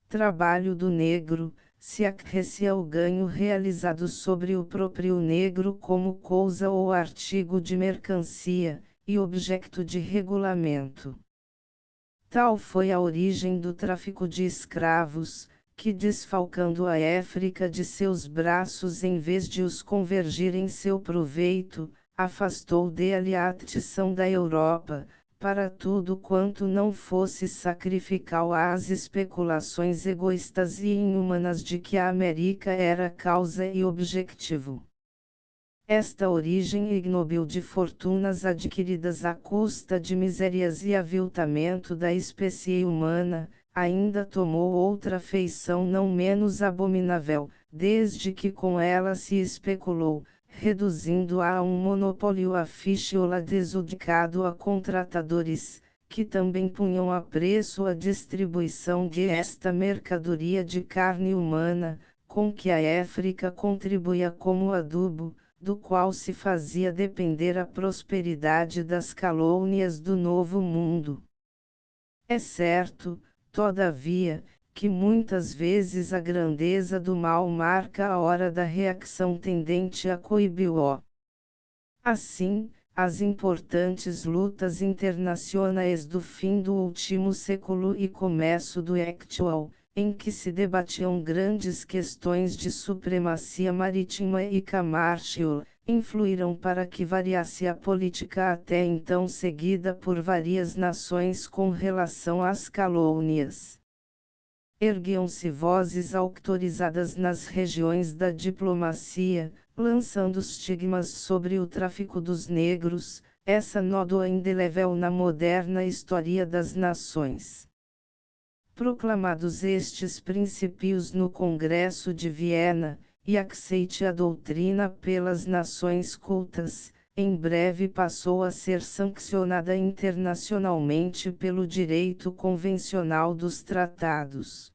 trabalho do negro, se acrescia o ganho realizado sobre o próprio negro como coisa ou artigo de mercancia, e objeto de regulamento. Tal foi a origem do tráfico de escravos, que desfalcando a África de seus braços em vez de os convergir em seu proveito, afastou dele a atenção da Europa, para tudo quanto não fosse sacrificial às especulações egoístas e inhumanas de que a América era causa e objetivo. Esta origem ignóbil de fortunas adquiridas à custa de misérias e aviltamento da espécie humana, ainda tomou outra feição não menos abominável, desde que com ela se especulou, reduzindo-a a um monopólio aficionado desudicado a contratadores, que também punham a preço a distribuição de esta mercadoria de carne humana, com que a África contribuía como adubo, do qual se fazia depender a prosperidade das colônias do Novo Mundo. É certo, todavia, que muitas vezes a grandeza do mal marca a hora da reação tendente a coibir-o. Assim, as importantes lutas internacionais do fim do último século e começo do actual, em que se debatiam grandes questões de supremacia marítima e comercial, influíram para que variasse a política até então seguida por várias nações com relação às colônias. Erguiam-se vozes autorizadas nas regiões da diplomacia, lançando estigmas sobre o tráfico dos negros, essa nódoa indelével na moderna história das nações. Proclamados estes princípios no Congresso de Viena, e aceite a doutrina pelas nações cultas, em breve passou a ser sancionada internacionalmente pelo direito convencional dos tratados.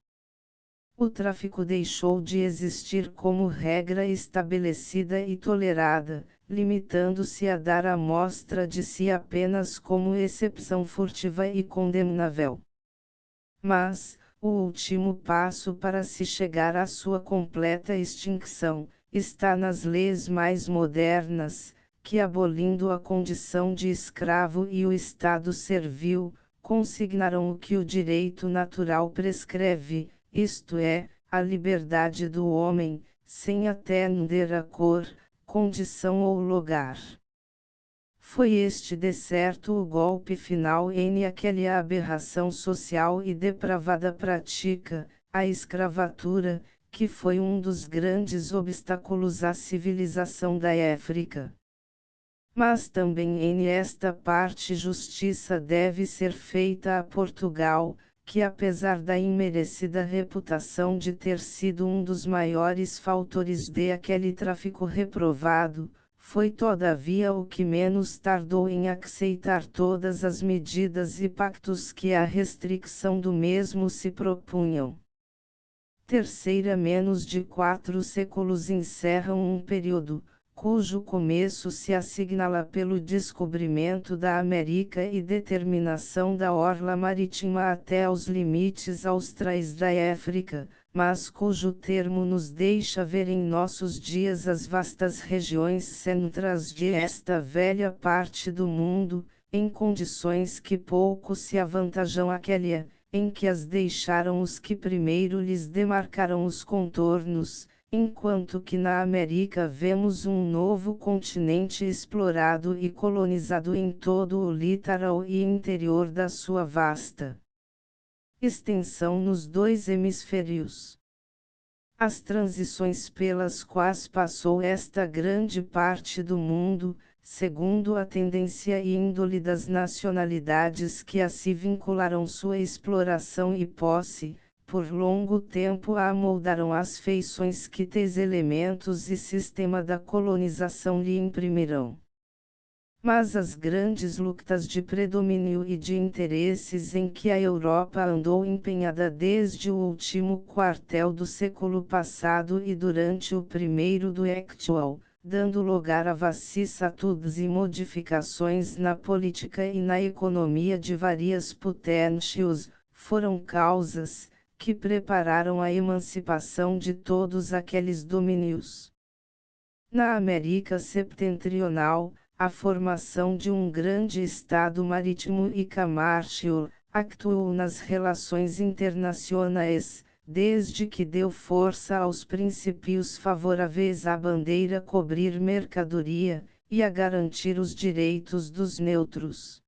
O tráfico deixou de existir como regra estabelecida e tolerada, limitando-se a dar a mostra de si apenas como exceção furtiva e condenável. Mas, o último passo para se chegar à sua completa extinção, está nas leis mais modernas, que abolindo a condição de escravo e o estado servil, consignaram o que o direito natural prescreve, isto é, a liberdade do homem, sem atender a cor, condição ou lugar. Foi este de certo o golpe final em aquela aberração social e depravada prática, a escravatura, que foi um dos grandes obstáculos à civilização da África. Mas também em esta parte justiça deve ser feita a Portugal, que apesar da imerecida reputação de ter sido um dos maiores fautores de aquele tráfico reprovado, foi todavia o que menos tardou em aceitar todas as medidas e pactos que à restrição do mesmo se propunham. Terceira, menos de 4 séculos encerram um período, cujo começo se assinala pelo descobrimento da América e determinação da orla marítima até aos limites austrais da África, mas cujo termo nos deixa ver em nossos dias as vastas regiões centrais de esta velha parte do mundo, em condições que pouco se avantajam àquela, em que as deixaram os que primeiro lhes demarcaram os contornos, enquanto que na América vemos um novo continente explorado e colonizado em todo o litoral e interior da sua vasta extensão nos dois hemisférios. As transições pelas quais passou esta grande parte do mundo, segundo a tendência e índole das nacionalidades que a se vincularam sua exploração e posse, por longo tempo a amoldaram às feições que tais elementos e sistema da colonização lhe imprimirão. Mas as grandes lutas de predomínio e de interesses em que a Europa andou empenhada desde o último quartel do século passado e durante o primeiro do actual, dando lugar a vicissitudes e modificações na política e na economia de várias potências, foram causas que prepararam a emancipação de todos aqueles domínios. Na América Setentrional, a formação de um grande estado marítimo e comercial actuou nas relações internacionais, desde que deu força aos princípios favoráveis à bandeira cobrir mercadoria, e a garantir os direitos dos neutros.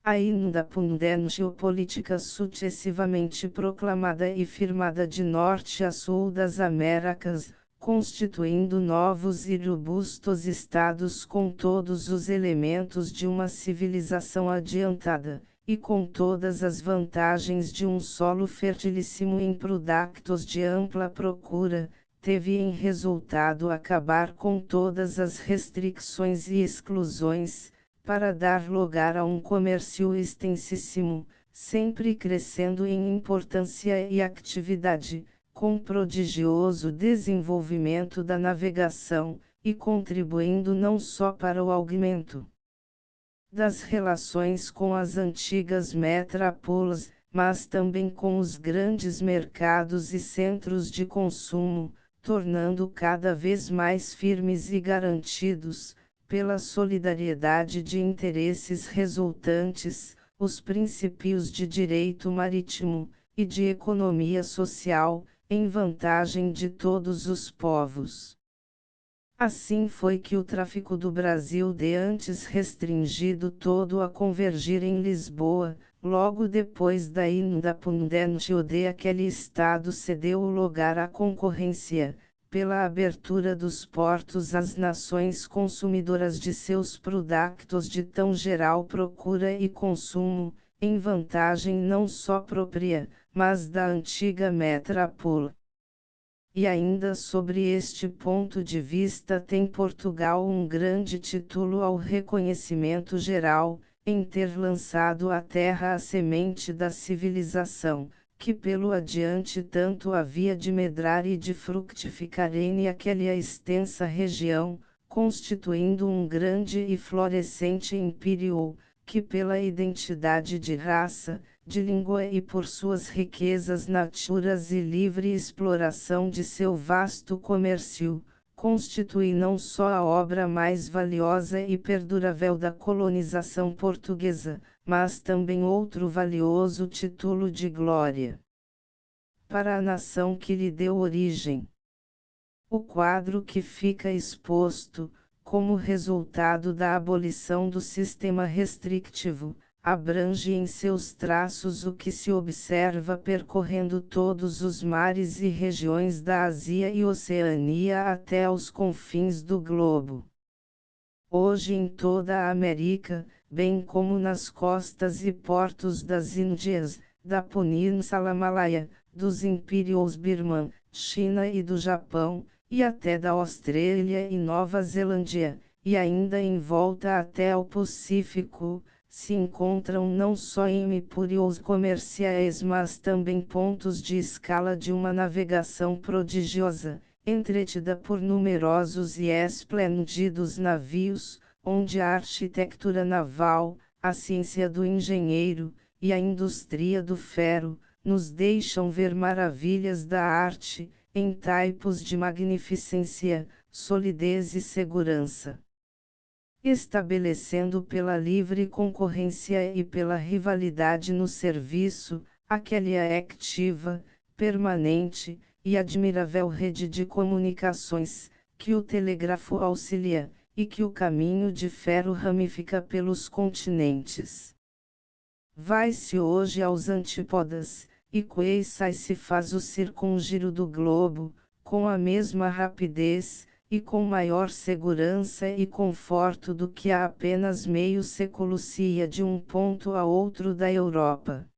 A independência política sucessivamente proclamada e firmada de norte a sul das Américas, constituindo novos e robustos estados com todos os elementos de uma civilização adiantada, e com todas as vantagens de um solo fertilíssimo em produtos de ampla procura, teve em resultado acabar com todas as restrições e exclusões, para dar lugar a um comércio extensíssimo, sempre crescendo em importância e atividade, com prodigioso desenvolvimento da navegação, e contribuindo não só para o aumento das relações com as antigas metrópoles, mas também com os grandes mercados e centros de consumo, tornando cada vez mais firmes e garantidos, pela solidariedade de interesses resultantes, os princípios de direito marítimo, e de economia social, em vantagem de todos os povos. Assim foi que o tráfico do Brasil de antes restringido todo a convergir em Lisboa, logo depois da independência de aquele estado cedeu o lugar à concorrência, pela abertura dos portos às nações consumidoras de seus produtos de tão geral procura e consumo, em vantagem não só própria, mas da antiga metrópole. E ainda sobre este ponto de vista tem Portugal um grande título ao reconhecimento geral, em ter lançado à terra a semente da civilização, que pelo adiante tanto havia de medrar e de frutificar em aquela extensa região, constituindo um grande e florescente império, que pela identidade de raça, de língua e por suas riquezas naturais e livre exploração de seu vasto comércio, constitui não só a obra mais valiosa e perdurável da colonização portuguesa, mas também outro valioso título de glória para a nação que lhe deu origem. O quadro que fica exposto, como resultado da abolição do sistema restritivo, abrange em seus traços o que se observa percorrendo todos os mares e regiões da Ásia e Oceania até aos confins do globo. Hoje em toda a América, bem como nas costas e portos das Índias, da Península Malaia, dos Impérios Birman, China e do Japão, e até da Austrália e Nova Zelândia, e ainda em volta até ao Pacífico, se encontram não só empórios comerciais mas também pontos de escala de uma navegação prodigiosa, entretida por numerosos e esplêndidos navios, onde a arquitetura naval, a ciência do engenheiro, e a indústria do ferro, nos deixam ver maravilhas da arte, em tipos de magnificência, solidez e segurança. Estabelecendo pela livre concorrência e pela rivalidade no serviço, aquela ativa, permanente, e admirável rede de comunicações, que o telégrafo auxilia, e que o caminho de ferro ramifica pelos continentes. Vai-se hoje aos antípodas, e se faz o circungiro do globo, com a mesma rapidez, e com maior segurança e conforto do que há apenas meio século se ia de um ponto a outro da Europa.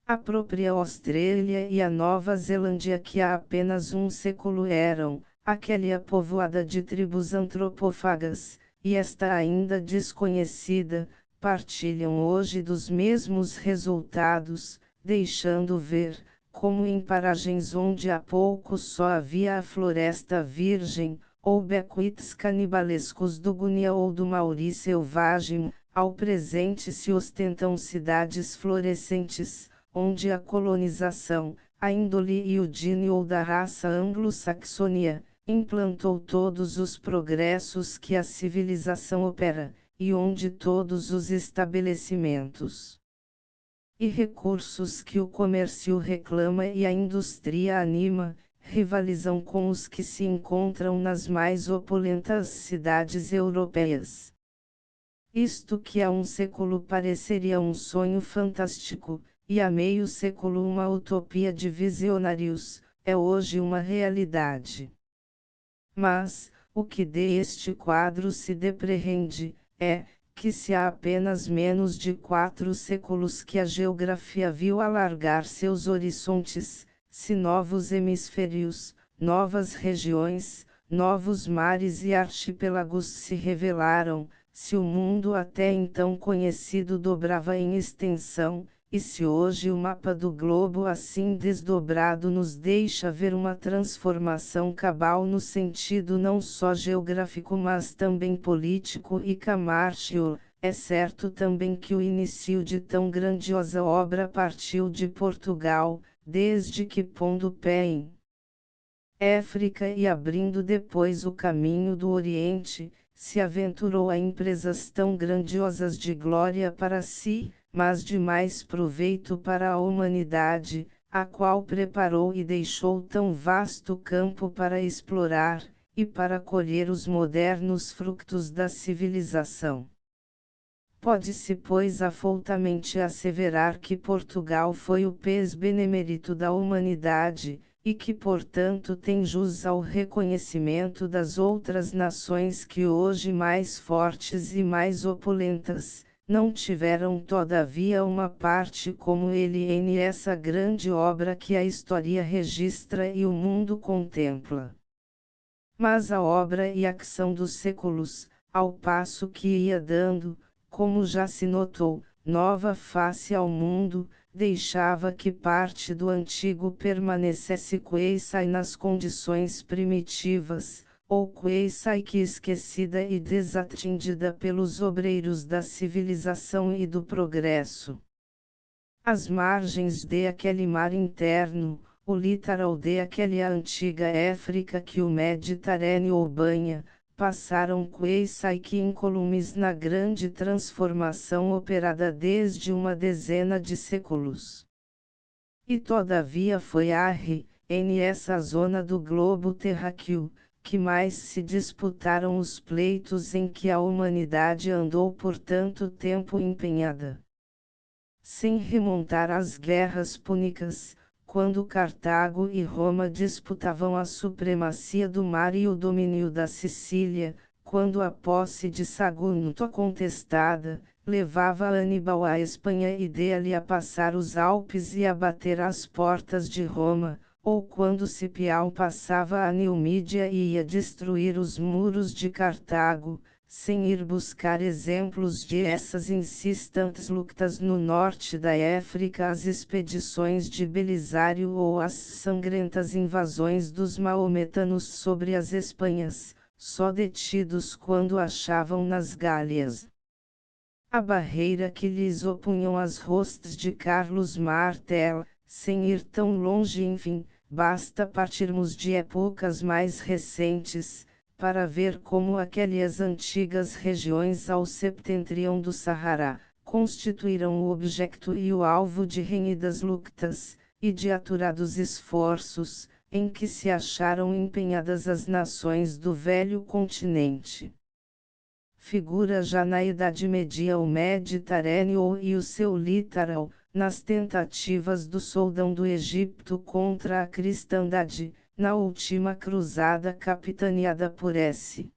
A própria Austrália e a Nova Zelândia que há apenas um século eram, aquela povoada de tribos antropófagas, e esta ainda desconhecida, partilham hoje dos mesmos resultados, deixando ver, como em paragens onde há pouco só havia a floresta virgem, ou bequites canibalescos do Guiné ou do Mauri selvagem, ao presente se ostentam cidades florescentes, onde a colonização, a índole e o gênio da raça anglo-saxônia, implantou todos os progressos que a civilização opera, e onde todos os estabelecimentos e recursos que o comércio reclama e a indústria anima, rivalizam com os que se encontram nas mais opulentas cidades europeias. Isto que há um século pareceria um sonho fantástico, e há meio século uma utopia de visionários, é hoje uma realidade. Mas, o que deste quadro se depreende, é, que se há apenas menos de 4 séculos que a geografia viu alargar seus horizontes, se novos hemisférios, novas regiões, novos mares e arquipélagos se revelaram, se o mundo até então conhecido dobrava em extensão, e se hoje o mapa do globo assim desdobrado nos deixa ver uma transformação cabal no sentido não só geográfico mas também político e comercial, é certo também que o início de tão grandiosa obra partiu de Portugal, desde que pondo pé em África e abrindo depois o caminho do Oriente, se aventurou a empresas tão grandiosas de glória para si, mas de mais proveito para a humanidade, a qual preparou e deixou tão vasto campo para explorar, e para colher os modernos frutos da civilização. Pode-se pois afoutamente asseverar que Portugal foi o pés benemérito da humanidade, e que portanto tem jus ao reconhecimento das outras nações que hoje mais fortes e mais opulentas, não tiveram todavia uma parte como ele em essa grande obra que a história registra e o mundo contempla. Mas a obra e ação dos séculos, ao passo que ia dando, como já se notou, nova face ao mundo, deixava que parte do antigo permanecesse queissai nas condições primitivas, ou queissai que esquecida e desatendida pelos obreiros da civilização e do progresso. As margens de aquele mar interno, o litoral de aquela antiga África que o Mediterrâneo banha, passaram queissai que incolumes na grande transformação operada desde uma dezena de séculos. E todavia foi em essa zona do globo terráqueo, que mais se disputaram os pleitos em que a humanidade andou por tanto tempo empenhada. Sem remontar às guerras púnicas, quando Cartago e Roma disputavam a supremacia do mar e o domínio da Sicília, quando a posse de Sagunto contestada, levava Aníbal à Espanha e dele a passar os Alpes e a bater às portas de Roma, ou quando Cipião passava a Nilmídia e ia destruir os muros de Cartago, sem ir buscar exemplos de essas insistentes lutas no norte da África, as expedições de Belisário ou as sangrentas invasões dos maometanos sobre as Espanhas, só detidos quando achavam nas Gálias a barreira que lhes opunham as hostes de Carlos Martel, sem ir tão longe enfim, basta partirmos de épocas mais recentes, para ver como aquelas antigas regiões ao septentrião do Saara, constituíram o objeto e o alvo de renhidas lutas, e de aturados esforços, em que se acharam empenhadas as nações do velho continente. Figura já na Idade Média o Mediterrâneo e o seu litoral, nas tentativas do Soldão do Egito contra a cristandade, na última cruzada capitaneada por S.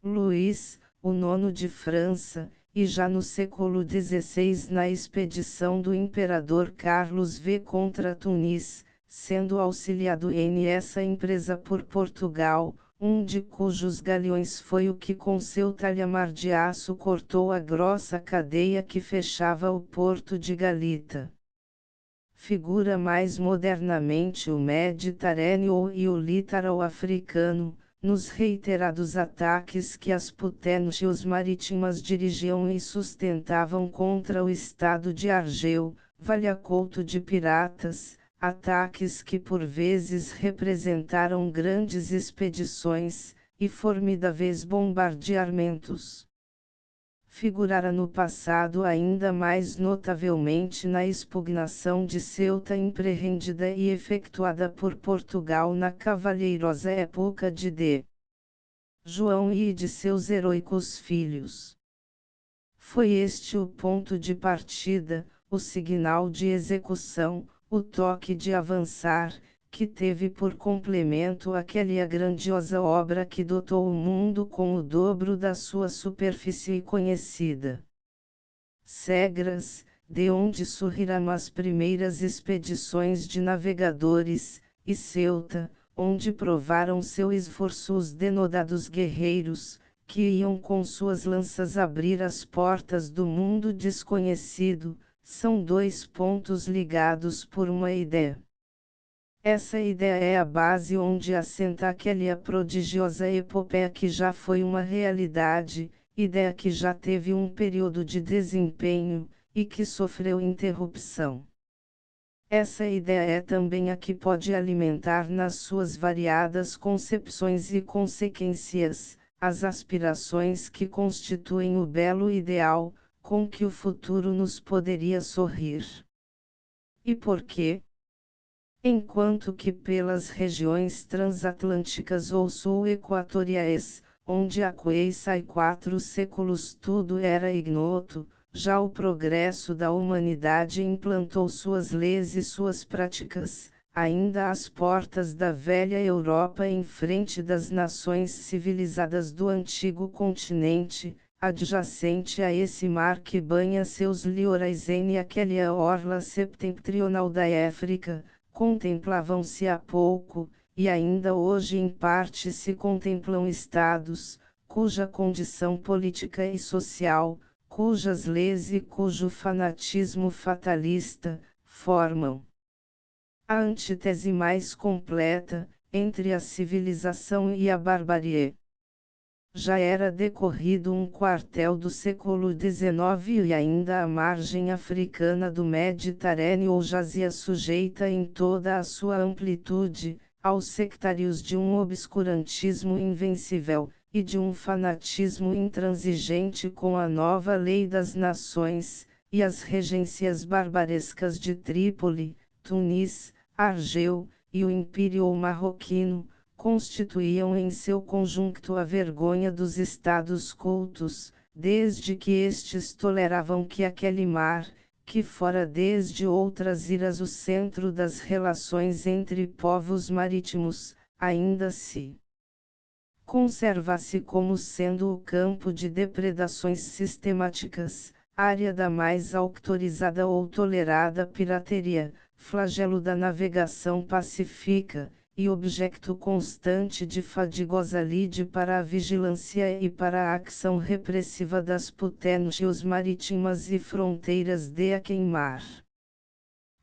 Luís, o nono de França, e já no século XVI na expedição do imperador Carlos V contra Tunis, sendo auxiliado em essa empresa por Portugal, um de cujos galeões foi o que com seu talhamar de aço cortou a grossa cadeia que fechava o porto de Galita. Figura mais modernamente o Mediterrâneo e o litoral africano, nos reiterados ataques que as potências marítimas dirigiam e sustentavam contra o estado de Argel, valhacouto de piratas, ataques que por vezes representaram grandes expedições, e formidáveis bombardeamentos. Figurara no passado ainda mais notavelmente na expugnação de Ceuta empreendida e efetuada por Portugal na cavalheirosa época de D. João e de seus heroicos filhos. Foi este o ponto de partida, o signal de execução, o toque de avançar, que teve por complemento aquela grandiosa obra que dotou o mundo com o dobro da sua superfície conhecida. Segras, de onde surgiram as primeiras expedições de navegadores, e Ceuta, onde provaram seu esforço os denodados guerreiros, que iam com suas lanças abrir as portas do mundo desconhecido, são dois pontos ligados por uma ideia. Essa ideia é a base onde assenta aquela prodigiosa epopeia que já foi uma realidade, ideia que já teve um período de desempenho, e que sofreu interrupção. Essa ideia é também a que pode alimentar nas suas variadas concepções e consequências, as aspirações que constituem o belo ideal, com que o futuro nos poderia sorrir. E por quê? Enquanto que pelas regiões transatlânticas ou sul-equatoriais, onde há e 4 séculos tudo era ignoto, já o progresso da humanidade implantou suas leis e suas práticas, ainda às portas da velha Europa em frente das nações civilizadas do antigo continente, adjacente a esse mar que banha seus litorais e aquela orla septentrional da África, contemplavam-se há pouco, e ainda hoje em parte se contemplam estados, cuja condição política e social, cujas leis e cujo fanatismo fatalista, formam a antítese mais completa, entre a civilização e a barbarie. Já era decorrido um quartel do século XIX e ainda a margem africana do Mediterrâneo jazia sujeita em toda a sua amplitude, aos sectários de um obscurantismo invencível, e de um fanatismo intransigente com a nova lei das nações, e as regências barbarescas de Trípoli, Tunis, Argel, e o Império Marroquino, constituíam em seu conjunto a vergonha dos estados cultos, desde que estes toleravam que aquele mar, que fora desde outras eras o centro das relações entre povos marítimos, ainda se conservasse como sendo o campo de depredações sistemáticas, área da mais autorizada ou tolerada pirateria, flagelo da navegação pacífica, e objeto constante de fadigosa lide para a vigilância e para a ação repressiva das potências marítimas e fronteiras de a queimar.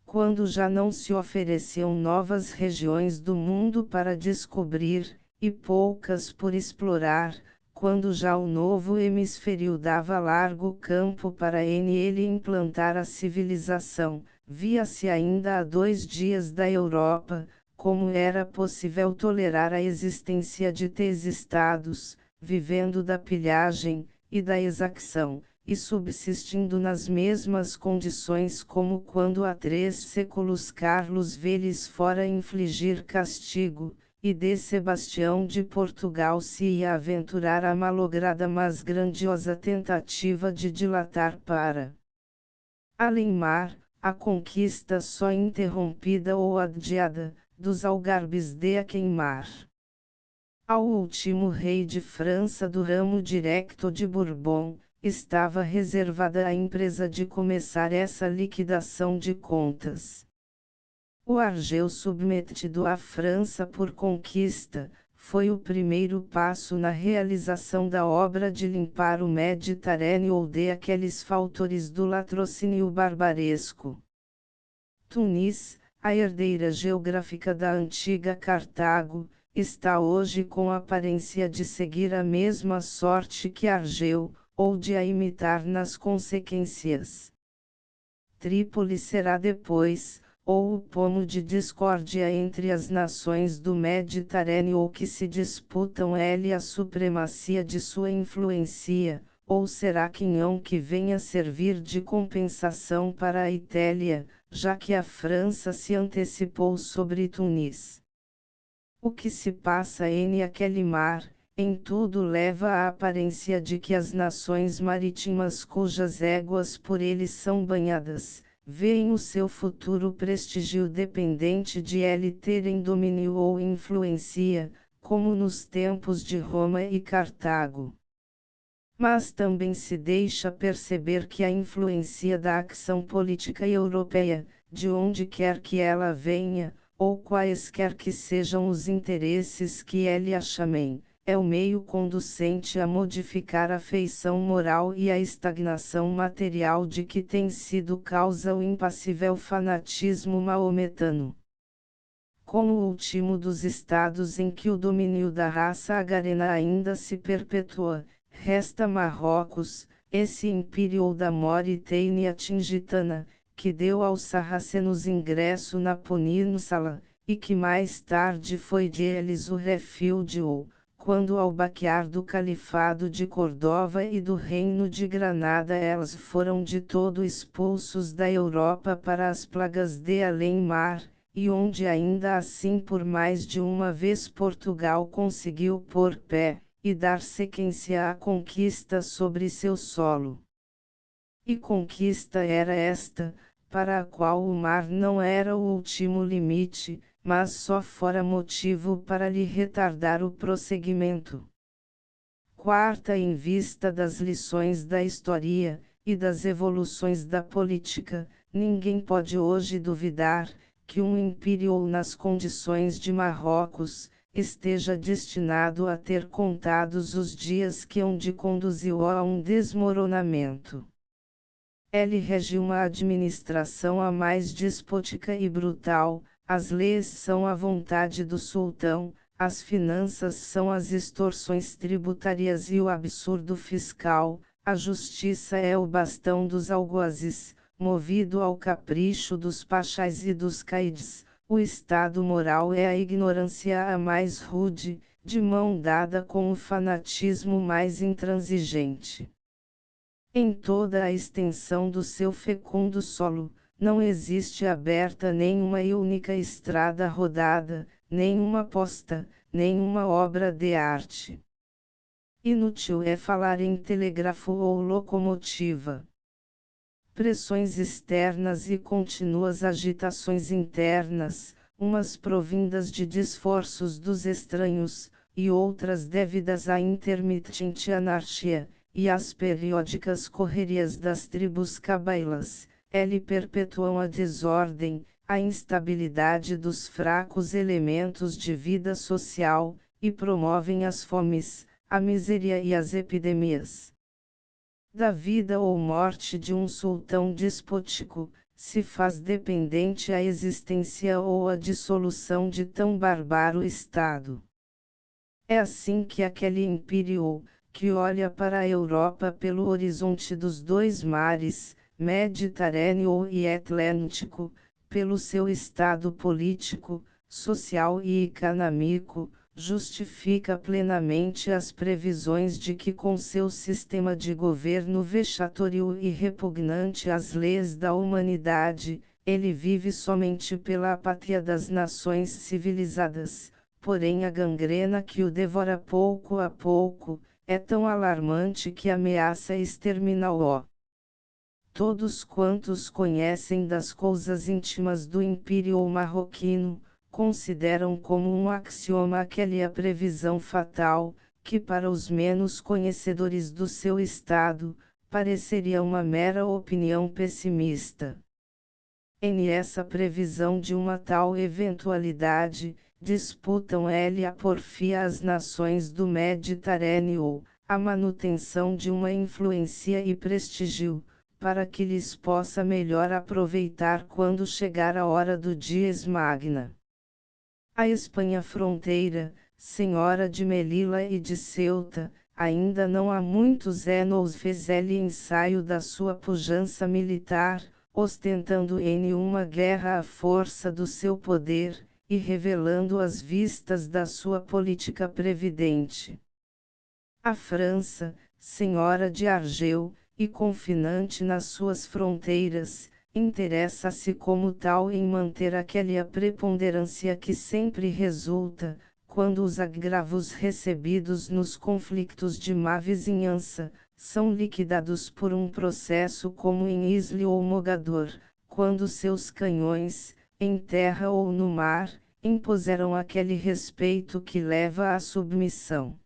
Quando já não se ofereciam novas regiões do mundo para descobrir, e poucas por explorar, quando já o novo hemisfério dava largo campo para nele implantar a civilização, via-se ainda a 2 dias da Europa, como era possível tolerar a existência de estados, vivendo da pilhagem, e da exacção, e subsistindo nas mesmas condições como quando há 3 séculos Carlos Vélez fora infligir castigo, e de Sebastião de Portugal se ia aventurar a malograda mas grandiosa tentativa de dilatar para além-mar, a conquista só interrompida ou adiada, dos algarbes de a queimar. Ao último rei de França do ramo direto de Bourbon, estava reservada a empresa de começar essa liquidação de contas. O Argel submetido à França por conquista, foi o primeiro passo na realização da obra de limpar o Mediterrâneo ou de aqueles faltores do latrocínio barbaresco. Tunis, a herdeira geográfica da antiga Cartago, está hoje com a aparência de seguir a mesma sorte que Argel, ou de a imitar nas consequências. Trípoli será depois, ou o pomo de discórdia entre as nações do Mediterrâneo ou que se disputam ele a supremacia de sua influência, ou será quinhão que venha servir de compensação para a Itália, já que a França se antecipou sobre Tunis. O que se passa em aquele mar, Em tudo leva a aparência de que as nações marítimas cujas éguas por ele são banhadas, veem o seu futuro prestígio dependente de ele terem domínio ou influência, como nos tempos de Roma e Cartago. Mas também se deixa perceber que a influência da ação política europeia, de onde quer que ela venha, ou quaisquer que sejam os interesses que ele a chamem, é o meio conducente a modificar a feição moral e a estagnação material de que tem sido causa o impassível fanatismo maometano. Como o último dos estados em que o domínio da raça agarena ainda se perpetua, resta Marrocos, esse império da Mauritânia Tingitana, que deu aos sarracenos ingresso na península, e que mais tarde foi deles o refúgio, quando ao baquear do Califado de Cordova e do Reino de Granada elas foram de todo expulsos da Europa para as plagas de além-mar, e onde ainda assim por mais de uma vez Portugal conseguiu pôr pé, e dar sequência à conquista sobre seu solo. E conquista era esta, para a qual o mar não era o último limite, mas só fora motivo para lhe retardar o prosseguimento. Quarta, em vista das lições da história, e das evoluções da política, ninguém pode hoje duvidar, que um império nas condições de Marrocos, esteja destinado a ter contados os dias que hão de conduzi-o a um desmoronamento. Ele rege uma administração a mais despótica e brutal, as leis são a vontade do sultão, as finanças são as extorsões tributárias e o absurdo fiscal, a justiça é o bastão dos algozes, movido ao capricho dos pachás e dos caides, o estado moral é a ignorância a mais rude, de mão dada com o fanatismo mais intransigente. Em toda a extensão do seu fecundo solo, não existe aberta nenhuma e única estrada rodada, nenhuma posta, nenhuma obra de arte. Inútil é falar em telégrafo ou locomotiva. Pressões externas e contínuas agitações internas, umas provindas de esforços dos estranhos, e outras devidas à intermitente anarquia, e às periódicas correrias das tribos cabailas, perpetuam a desordem, a instabilidade dos fracos elementos de vida social, e promovem as fomes, a miséria e as epidemias. Da vida ou morte de um sultão despótico, se faz dependente a existência ou a dissolução de tão bárbaro estado. É assim que aquele império, que olha para a Europa pelo horizonte dos dois mares, Mediterrâneo e Atlântico, pelo seu estado político, social e econômico, justifica plenamente as previsões de que com seu sistema de governo vexatório e repugnante às leis da humanidade, ele vive somente pela apátia das nações civilizadas, porém a gangrena que o devora pouco a pouco, é tão alarmante que ameaça exterminá-lo. Todos quantos conhecem das coisas íntimas do Império Marroquino, consideram como um axioma aquela previsão fatal, que para os menos conhecedores do seu estado, pareceria uma mera opinião pessimista. Em essa previsão de uma tal eventualidade, disputam ele a porfia as nações do Mediterrâneo, a manutenção de uma influência e prestígio, para que lhes possa melhor aproveitar quando chegar a hora do dies magna. A Espanha fronteira, senhora de Melilla e de Ceuta, ainda não há muitos anos fez ele ensaio da sua pujança militar, ostentando em uma guerra a força do seu poder, e revelando as vistas da sua política previdente. A França, senhora de Argel, e confinante nas suas fronteiras, interessa-se como tal em manter aquela preponderância que sempre resulta, quando os agravos recebidos nos conflitos de má vizinhança, são liquidados por um processo como em Isle ou Mogador, quando seus canhões, em terra ou no mar, impuseram aquele respeito que leva à submissão.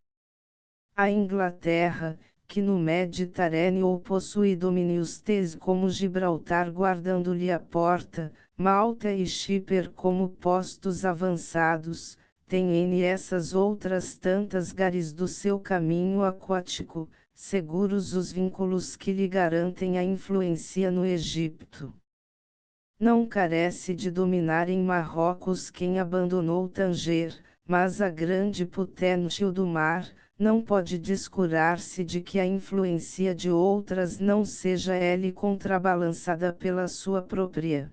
A Inglaterra, que no Mediterrâneo possui domínios tais como Gibraltar guardando-lhe a porta, Malta e Chipre como postos avançados, tem N essas outras tantas gares do seu caminho aquático, seguros os vínculos que lhe garantem a influência no Egito. Não carece de dominar em Marrocos quem abandonou Tanger, mas a grande potência do mar, não pode descurar-se de que a influência de outras não seja ele contrabalançada pela sua própria.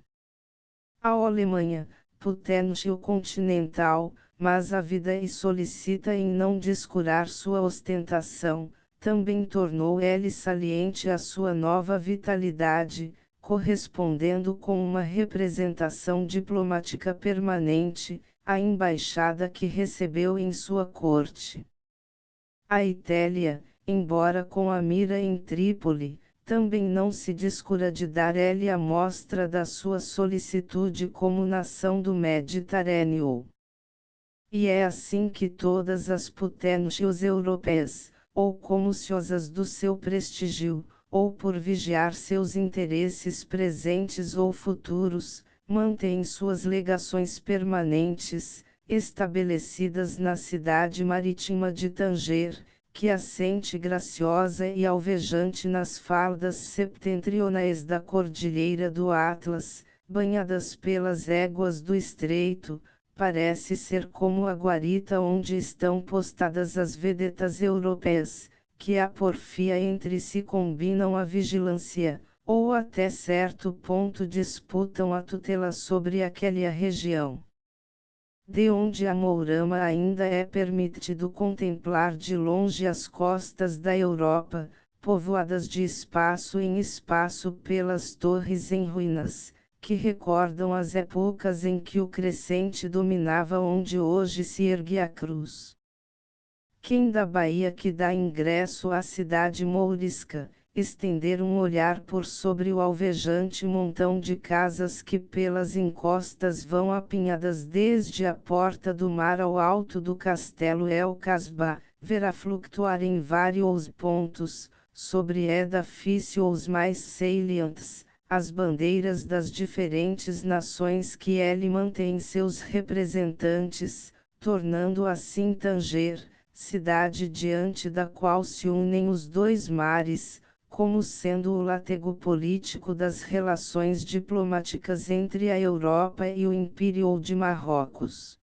A Alemanha, potência continental, mas a vida e solicita em não descurar sua ostentação, também tornou ele saliente a sua nova vitalidade, correspondendo com uma representação diplomática permanente, a embaixada que recebeu em sua corte. A Itália, embora com a mira em Trípoli, também não se descura de dar-lhe a mostra da sua solicitude como nação do Mediterrâneo. E é assim que todas as potências europeias, ou como ciosas do seu prestígio, ou por vigiar seus interesses presentes ou futuros, mantêm suas legações permanentes, estabelecidas na cidade marítima de Tanger, que assente graciosa e alvejante nas faldas septentrionais da Cordilheira do Atlas, banhadas pelas éguas do estreito, parece ser como a guarita onde estão postadas as vedetas europeias, que a porfia entre si combinam a vigilância, ou até certo ponto disputam a tutela sobre aquela região. De onde a Mourama ainda é permitido contemplar de longe as costas da Europa, povoadas de espaço em espaço pelas torres em ruínas, que recordam as épocas em que o crescente dominava onde hoje se ergue a cruz. Quem da Bahia que dá ingresso à cidade mourisca, estender um olhar por sobre o alvejante montão de casas que pelas encostas vão apinhadas desde a porta do mar ao alto do castelo El Casbah, verá flutuar em vários pontos, sobre edifícios mais salientes, as bandeiras das diferentes nações que ele mantém seus representantes, tornando assim Tanger, cidade diante da qual se unem os dois mares, como sendo o látego político das relações diplomáticas entre a Europa e o Império de Marrocos.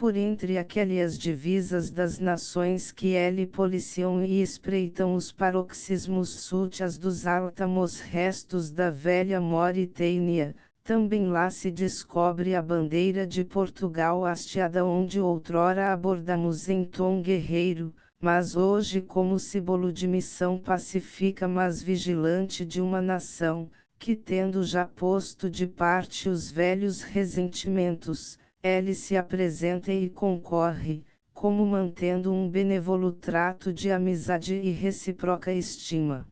Por entre aquelas divisas das nações que ele policiam e espreitam os paroxismos sútias dos altamos restos da velha Mauritânia, também lá se descobre a bandeira de Portugal hasteada onde outrora abordamos em tom guerreiro, mas hoje como símbolo de missão pacífica mas vigilante de uma nação, que tendo já posto de parte os velhos ressentimentos, ele se apresenta e concorre, como mantendo um benevolo trato de amizade e recíproca estima.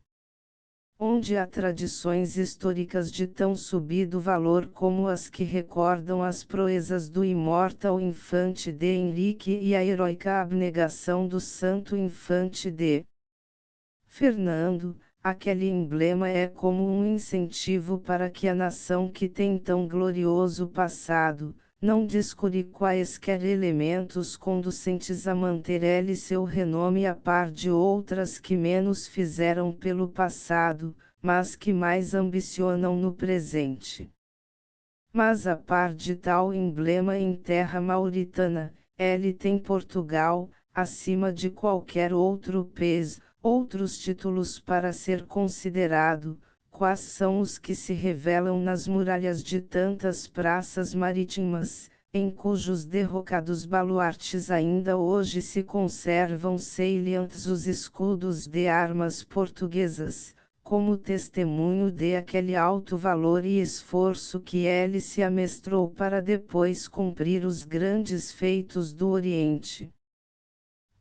Onde há tradições históricas de tão subido valor como as que recordam as proezas do imortal infante de Henrique e a heroica abnegação do santo infante de Fernando, aquele emblema é como um incentivo para que a nação que tem tão glorioso passado, não descure quaisquer elementos conducentes a manter ele seu renome a par de outras que menos fizeram pelo passado, mas que mais ambicionam no presente. Mas a par de tal emblema em terra mauritana, ele tem Portugal, acima de qualquer outro país, outros títulos para ser considerado. Quais são os que se revelam nas muralhas de tantas praças marítimas, em cujos derrocados baluartes ainda hoje se conservam salientes os escudos de armas portuguesas, como testemunho de aquele alto valor e esforço que ele se amestrou para depois cumprir os grandes feitos do Oriente.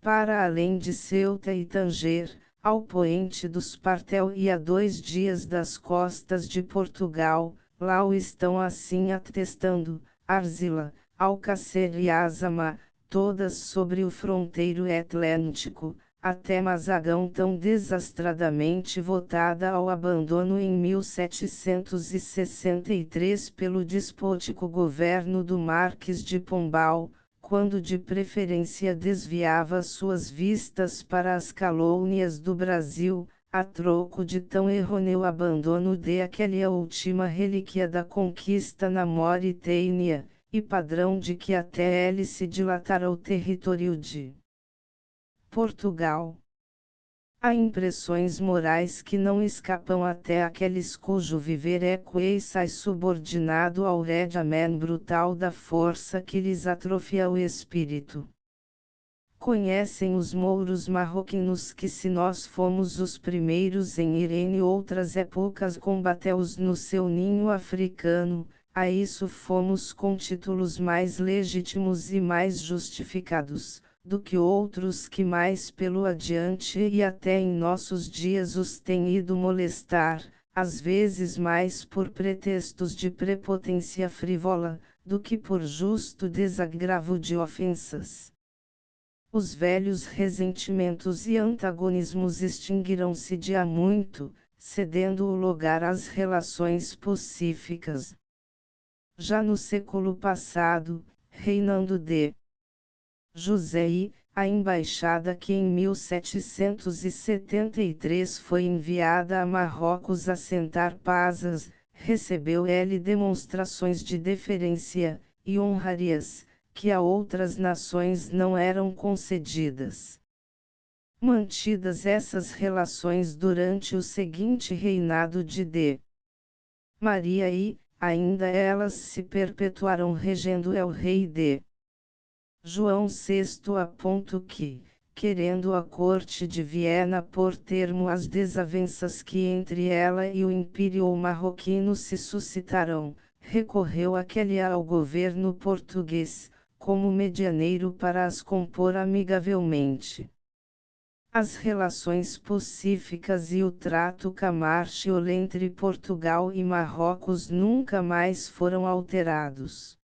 Para além de Ceuta e Tanger, ao poente dos Partel e a 2 dias das costas de Portugal, lá o estão assim atestando, Arzila, Alcácer e Azama, todas sobre o fronteiro atlântico, até Mazagão tão desastradamente votada ao abandono em 1763 pelo despótico governo do Marques de Pombal, quando de preferência desviava suas vistas para as calônias do Brasil, a troco de tão errôneo abandono de aquela última relíquia da conquista na Mauritânia, e padrão de que até ele se dilatara o território de Portugal. Há impressões morais que não escapam até aqueles cujo viver é queissai subordinado ao regimen brutal da força que lhes atrofia o espírito. Conhecem os mouros marroquinos que se nós fomos os primeiros em ir em outras épocas combatê-los no seu ninho africano, a isso fomos com títulos mais legítimos e mais justificados do que outros que mais pelo adiante e até em nossos dias os têm ido molestar, às vezes mais por pretextos de prepotência frívola, do que por justo desagravo de ofensas. Os velhos ressentimentos e antagonismos extinguiram-se de há muito, cedendo o lugar às relações pacíficas. Já no século passado, reinando de José I, a embaixada que em 1773 foi enviada a Marrocos assentar pazes, recebeu ele demonstrações de deferência e honrarias, que a outras nações não eram concedidas. Mantidas essas relações durante o seguinte reinado de D. Maria I, ainda elas se perpetuaram regendo el rei D. João VI a ponto que, querendo a corte de Viena pôr termo às desavenças que entre ela e o Império Marroquino se suscitaram, recorreu aquele ao governo português, como medianeiro para as compor amigavelmente. As relações pacíficas e o trato comercial entre Portugal e Marrocos nunca mais foram alterados.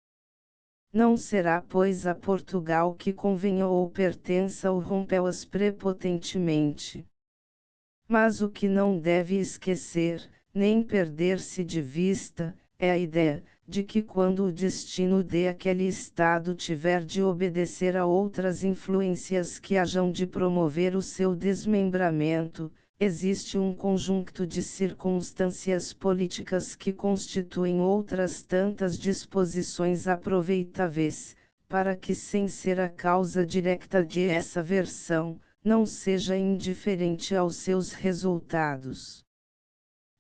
Não será pois a Portugal que convenha ou pertença ou rompê-las prepotentemente. Mas o que não deve esquecer, nem perder-se de vista, é a ideia, de que quando o destino de aquele Estado tiver de obedecer a outras influências que hajam de promover o seu desmembramento, existe um conjunto de circunstâncias políticas que constituem outras tantas disposições aproveitáveis, para que sem ser a causa direta de essa versão, não seja indiferente aos seus resultados.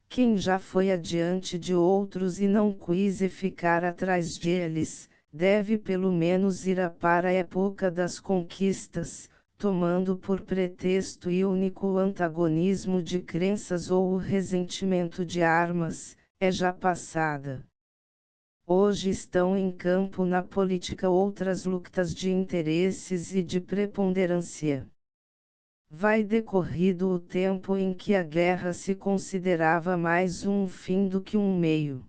Quem já foi adiante de outros e não quis ficar atrás deles, deve pelo menos ir para a época das conquistas, tomando por pretexto e único antagonismo de crenças ou o ressentimento de armas, é já passada. Hoje estão em campo na política outras lutas de interesses e de preponderância. Vai decorrido o tempo em que a guerra se considerava mais um fim do que um meio.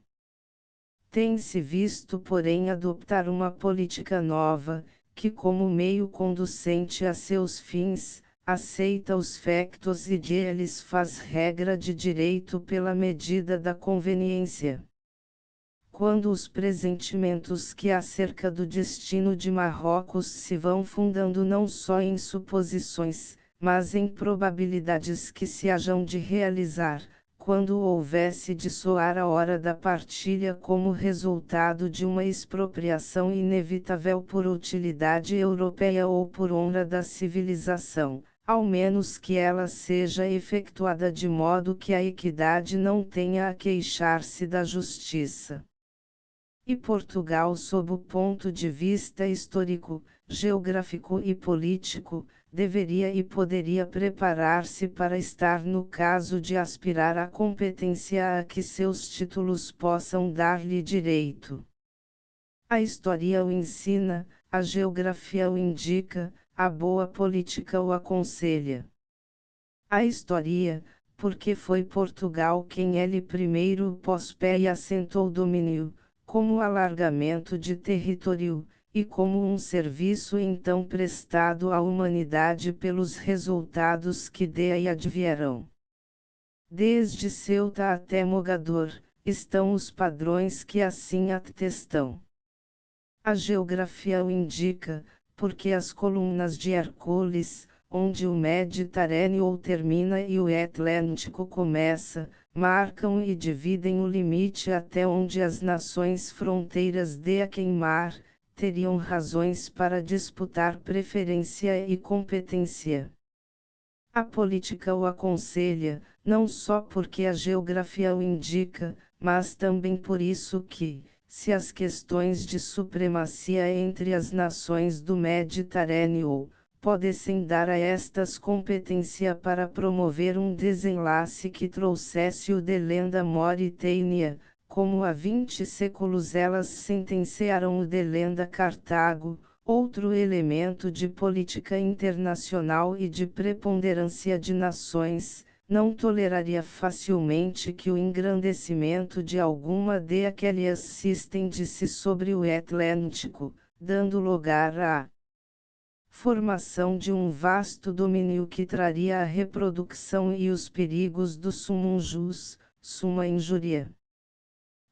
Tem-se visto, porém, adoptar uma política nova, que como meio conducente a seus fins, aceita os factos e deles faz regra de direito pela medida da conveniência. Quando os pressentimentos que acerca do destino de Marrocos se vão fundando não só em suposições, mas em probabilidades que se hajam de realizar, quando houvesse de soar a hora da partilha como resultado de uma expropriação inevitável por utilidade europeia ou por honra da civilização, ao menos que ela seja efetuada de modo que a equidade não tenha a queixar-se da justiça. E Portugal, sob o ponto de vista histórico, geográfico e político, deveria e poderia preparar-se para estar no caso de aspirar à competência a que seus títulos possam dar-lhe direito. A história o ensina, a geografia o indica, a boa política o aconselha. A história, porque foi Portugal quem ele primeiro pôs pé e assentou domínio, como alargamento de território, e como um serviço então prestado à humanidade pelos resultados que daí advieram. Desde Ceuta até Mogador, estão os padrões que assim atestam. A geografia o indica, porque as colunas de Hércules, onde o Mediterrâneo termina e o Atlântico começa, marcam e dividem o limite até onde as nações fronteiras de Aquém-Mar teriam razões para disputar preferência e competência. A política o aconselha, não só porque a geografia o indica, mas também por isso que, se as questões de supremacia entre as nações do Mediterrâneo pudessem dar a estas competência para promover um desenlace que trouxesse o delenda Mauritânia, como há 20 séculos elas sentenciaram o delenda Cartago, outro elemento de política internacional e de preponderância de nações, não toleraria facilmente que o engrandecimento de alguma de aquelas se estendesse sobre o Atlântico, dando lugar à formação de um vasto domínio que traria a reprodução e os perigos do summum jus, summa injuria.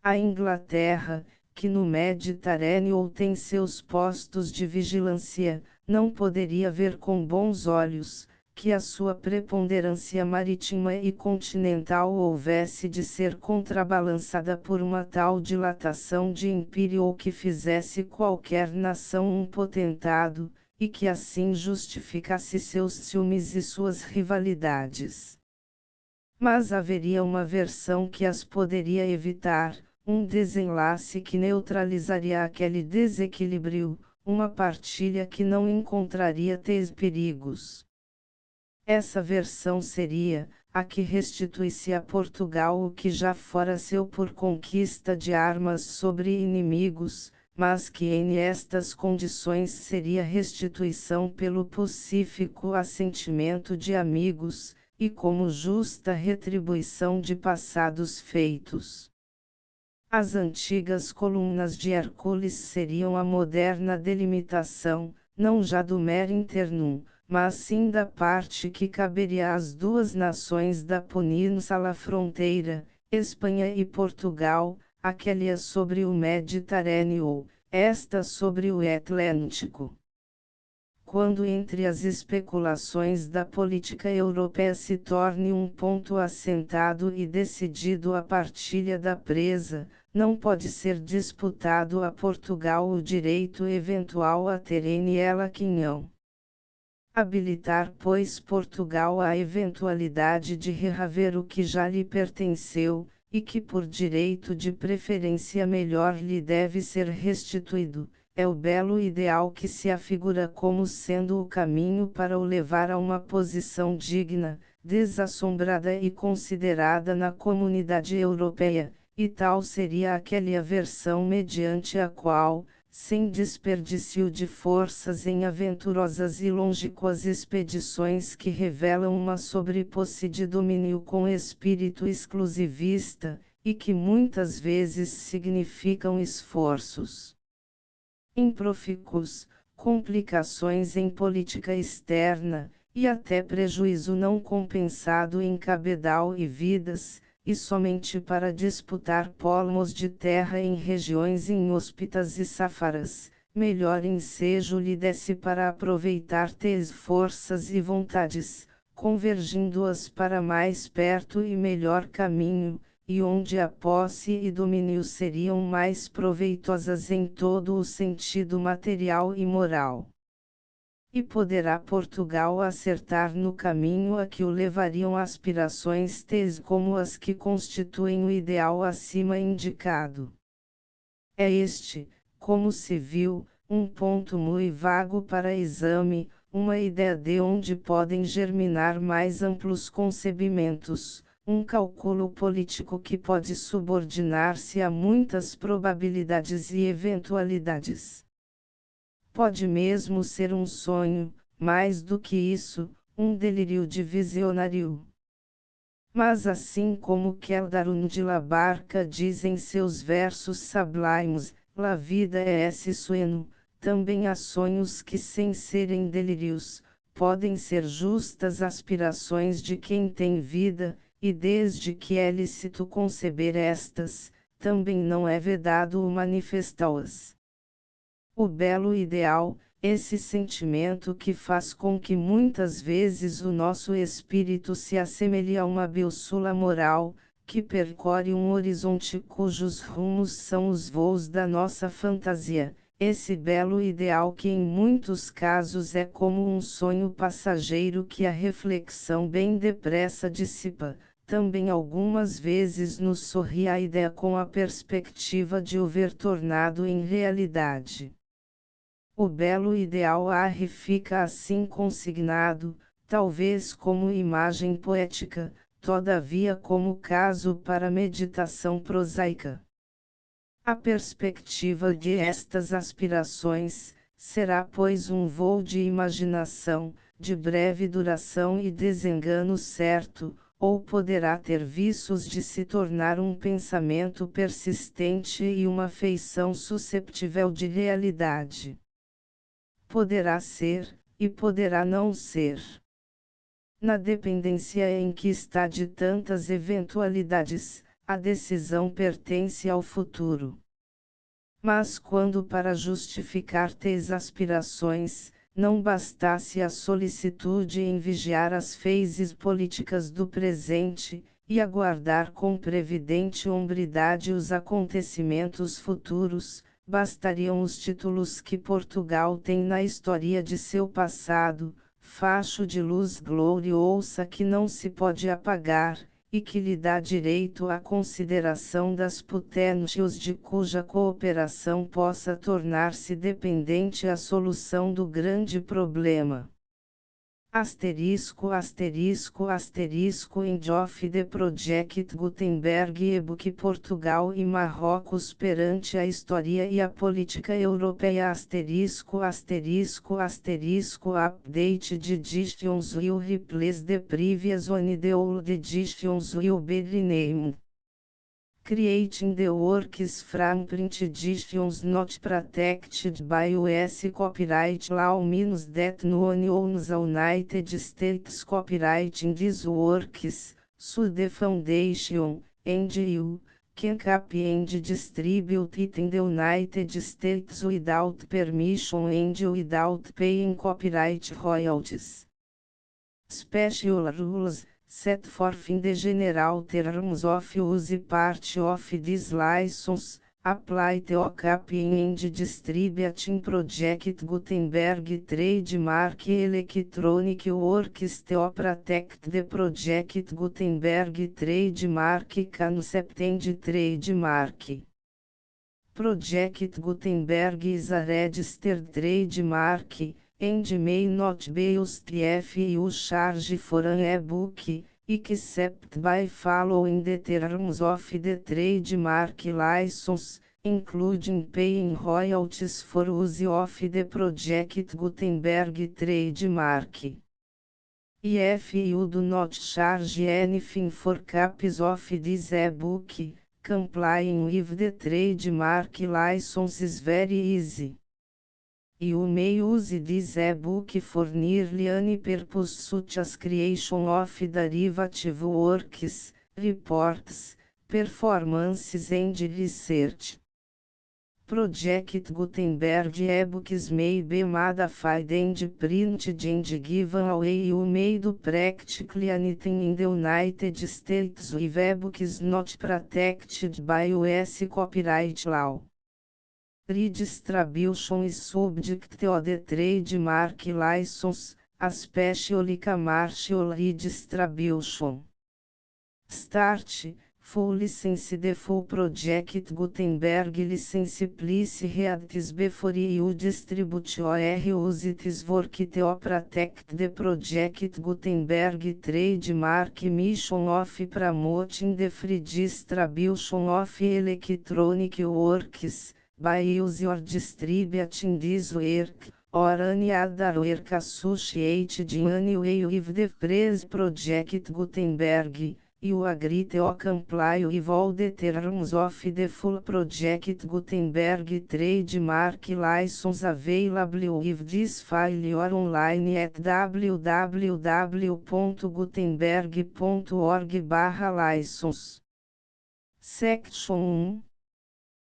A Inglaterra, que no Mediterrâneo tem seus postos de vigilância, não poderia ver com bons olhos, que a sua preponderância marítima e continental houvesse de ser contrabalançada por uma tal dilatação de império ou que fizesse qualquer nação um potentado, e que assim justificasse seus ciúmes e suas rivalidades. Mas haveria uma versão que as poderia evitar, um desenlace que neutralizaria aquele desequilíbrio, uma partilha que não encontraria tais perigos. Essa versão seria, a que restituísse a Portugal o que já fora seu por conquista de armas sobre inimigos, mas que em estas condições seria restituição pelo pacífico assentimento de amigos, e como justa retribuição de passados feitos. As antigas colunas de Hércules seriam a moderna delimitação, não já do mare internum, mas sim da parte que caberia às duas nações da península fronteira, Espanha e Portugal, aquela sobre o Mediterrâneo, esta sobre o Atlântico. Quando entre as especulações da política europeia se torne um ponto assentado e decidido a partilha da presa, não pode ser disputado a Portugal o direito eventual a ter em ela quinhão. Habilitar, pois, Portugal à eventualidade de reaver o que já lhe pertenceu, e que por direito de preferência melhor lhe deve ser restituído, é o belo ideal que se afigura como sendo o caminho para o levar a uma posição digna, desassombrada e considerada na comunidade europeia, e tal seria aquela versão mediante a qual, sem desperdício de forças em aventurosas e longínquas expedições que revelam uma sobreposse de domínio com espírito exclusivista, e que muitas vezes significam esforços improfícuos, complicações em política externa, e até prejuízo não compensado em cabedal e vidas, e somente para disputar polmos de terra em regiões inóspitas e safaras, melhor ensejo lhe desse para aproveitar tais forças e vontades, convergindo-as para mais perto e melhor caminho, e onde a posse e domínio seriam mais proveitosas em todo o sentido material e moral. E poderá Portugal acertar no caminho a que o levariam aspirações tais como as que constituem o ideal acima indicado. É este, como se viu, um ponto muito vago para exame, uma ideia de onde podem germinar mais amplos concebimentos, um cálculo político que pode subordinar-se a muitas probabilidades e eventualidades. Pode mesmo ser um sonho, mais do que isso, um delírio de visionário. Mas assim como Keldarun de la Barca diz em seus versos sublimes, la vida é esse sueño, também há sonhos que sem serem delírios, podem ser justas aspirações de quem tem vida, e desde que é lícito conceber estas, também não é vedado o manifestá-las. O belo ideal, esse sentimento que faz com que muitas vezes o nosso espírito se assemelhe a uma bússola moral, que percorre um horizonte cujos rumos são os voos da nossa fantasia, esse belo ideal que em muitos casos é como um sonho passageiro que a reflexão bem depressa dissipa, também algumas vezes nos sorri a ideia com a perspectiva de o ver tornado em realidade. O belo ideal fica assim consignado, talvez como imagem poética, todavia como caso para meditação prosaica. A perspectiva de estas aspirações, será pois um voo de imaginação, de breve duração e desengano certo, ou poderá ter viços de se tornar um pensamento persistente e uma feição susceptível de realidade. Poderá ser, e poderá não ser. Na dependência em que está de tantas eventualidades, a decisão pertence ao futuro. Mas quando para justificar tais aspirações, não bastasse a solicitude em vigiar as phases políticas do presente, e aguardar com previdente hombridade os acontecimentos futuros, bastariam os títulos que Portugal tem na história de seu passado, facho de luz gloriosa que não se pode apagar, e que lhe dá direito à consideração das potências de cuja cooperação possa tornar-se dependente a solução do grande problema. End of the Project Gutenberg e-book Portugal e Marrocos perante a história e a política europeia update de editions will replace the previous one the old editions will be renamed. Creating the works from print editions not protected by US copyright law means that no one owns the United States copyright in these works, so the foundation, and you, can copy and distribute it in the United States without permission and without paying copyright royalties. Special rules set forth in the general terms of use part of this license, apply to copying and distributing Project Gutenberg trademark electronic works to protect the Project Gutenberg trademark concept and trademark. Project Gutenberg is a registered trademark, and may not be used if you charge for an e-book, except by following the terms of the trademark license, including paying royalties for use of the Project Gutenberg trademark. If you do not charge anything for copies of this e-book, complying with the trademark license is very easy. You may use this e-book for nearly any purpose such as creation of derivative works, reports, performances and research. Project Gutenberg e-books may be modified and printed and given away. You may do practically anything in the United States with e-books not protected by US copyright law. Redistribution is subject to the trademark license, especially commercial redistribution. Start, Full license the full project Gutenberg license please read this before you distribute or use this work to protect the project Gutenberg trademark mission of promoting the free distribution of electronic works, by use or distributing this work, or any other work associated in any way with the phrase project Gutenberg. You agree to comply with all the terms of the full project Gutenberg trademark license available with this file or online at www.gutenberg.org/license. Section 1.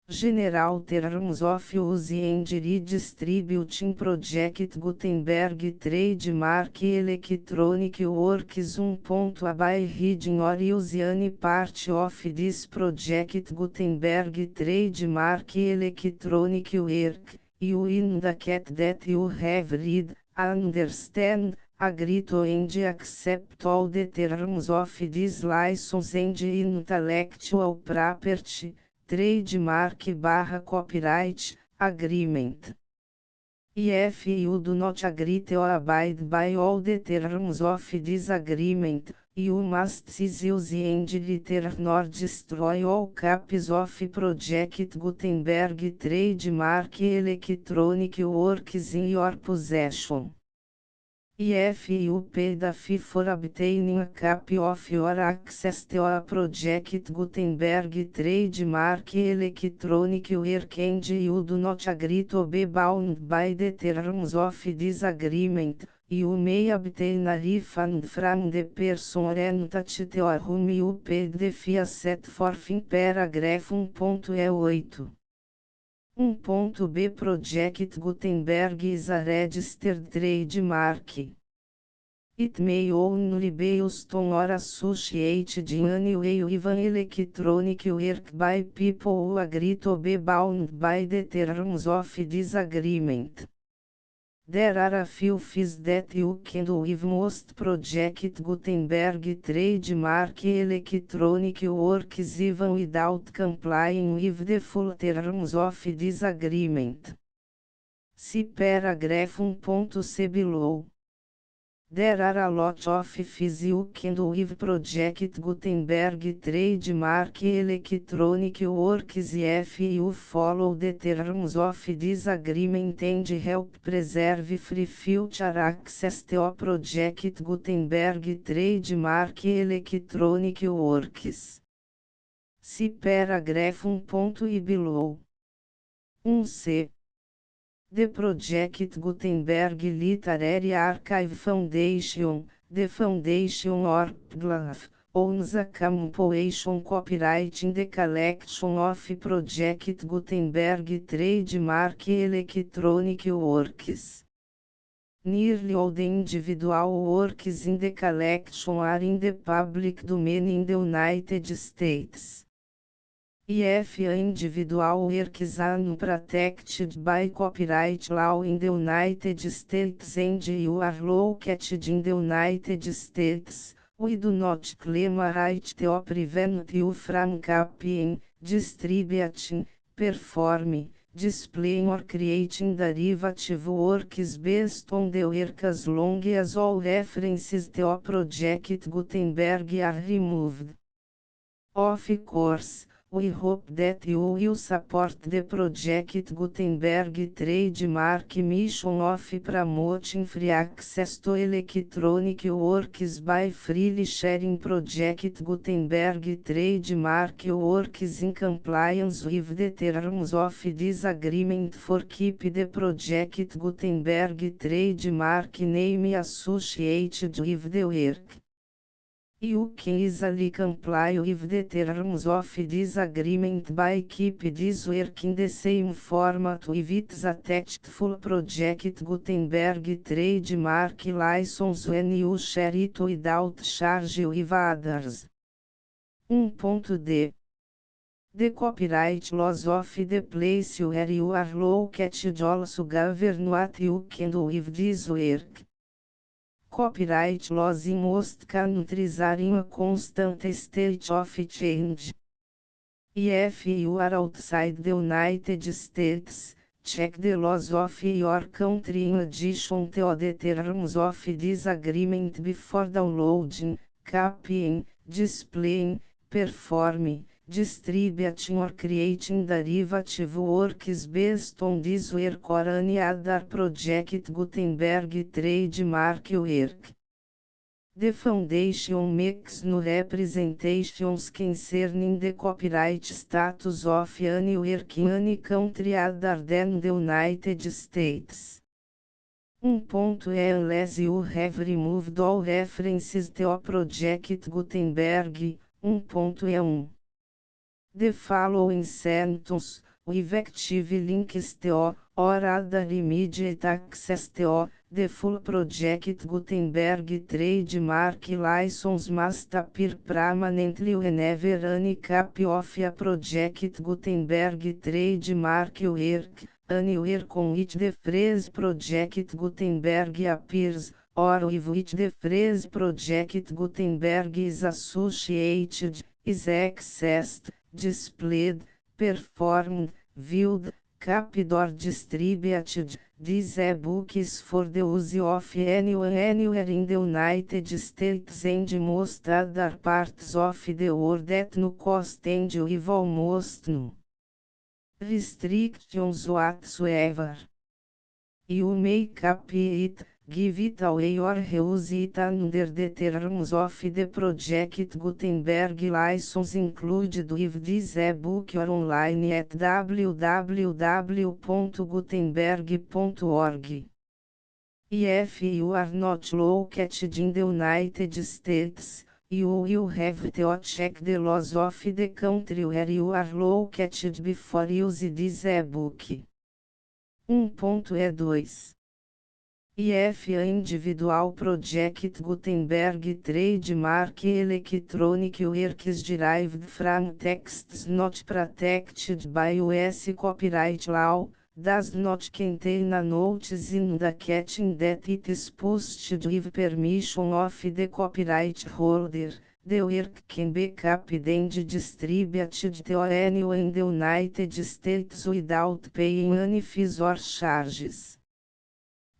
General Terms of Use and Redistributing Project Gutenberg Trademark Electronic Works 1. By reading or use any part of this project Gutenberg Trademark Electronic Work, you indicate that you have read, understand, agree to and accept all the terms of this license and intellectual property, trademark/copyright, agreement. If you do not agree or abide by all the terms of this agreement, you must cease use and return or destroy all copies of Project Gutenberg trademark electronic works in your possession. If you pay the fee for obtaining a copy of your access to a Project Gutenberg trademark electronic work and you do not agree to be bound by the terms of this agreement, you may obtain a refund from the person or entity to whom you paid the fee set forth in paragraph 1.8. 1.b Project Gutenberg is a registered trademark. It may only be used on or associated in any way with an electronic work by people who agree to be bound by the terms of this agreement. There are a few fees that you can do with most Project Gutenberg trademark electronic works even without complying with the full terms of this agreement. See paragraph 1.c below. There are a lot of fees you can do with Project Gutenberg trademark electronic works if you follow the terms of this agreement and help preserve free future access to Project Gutenberg trademark electronic works. See paragraph 1.i below. 1c. The Project Gutenberg Literary Archive Foundation, the Foundation or PGLF, owns a compilation copyright in the collection of Project Gutenberg trademark electronic works. Nearly all the individual works in the collection are in the public domain in the United States. If individual works are unprotected by copyright law in the United States and you are located in the United States, we do not claim a right to prevent you from copying, distributing, performing, displaying or creating derivative works based on the work as long as all references to Project Gutenberg are removed. Of course, we hope that you will support the Project Gutenberg trademark mission of promoting free access to electronic works by freely sharing Project Gutenberg trademark works in compliance with the terms of this agreement for keep the Project Gutenberg trademark name associated with the work. You can easily comply with the terms of this agreement by keep this work in the same format with its attached full Project Gutenberg trademark license when you share it without charge with others. 1.d. The copyright laws of the place where you are located also govern what you can do with this work. Copyright laws in most countries are in a constant state of change. If you are outside the United States, check the laws of your country in addition to the terms of this agreement before downloading, copying, displaying, performing, distributing or creating derivative works based on this work or any other project Gutenberg trademark work. The Foundation makes no representations concerning the copyright status of any work in any country other than the United States. Unless you have removed all references to a project Gutenberg. 1.1. The following sentence, with active links to, or other immediate access to, the full project Gutenberg trademark license must appear permanently whenever any copy of a project Gutenberg trademark work, anywhere on which the phrase project Gutenberg appears, or with which the phrase project Gutenberg is associated, is accessed, displayed, performed, viewed, copied or distributed. This e-book is for the use of anyone anywhere in the United States and most other parts of the world at no cost and with almost no restrictions whatsoever. You may copy it, give it away or reuse it under the terms of the project Gutenberg license included with this e-book or online at www.gutenberg.org. If you are not located in the United States, you will have to check the laws of the country where you are located before use this e-book. 1.2. If a individual project Gutenberg trademark electronic works derived from texts not protected by US copyright law, does not contain a notice indicating that it is posted with permission of the copyright holder, the work can be copied and distributed to anyone in the United States without paying any fees or charges.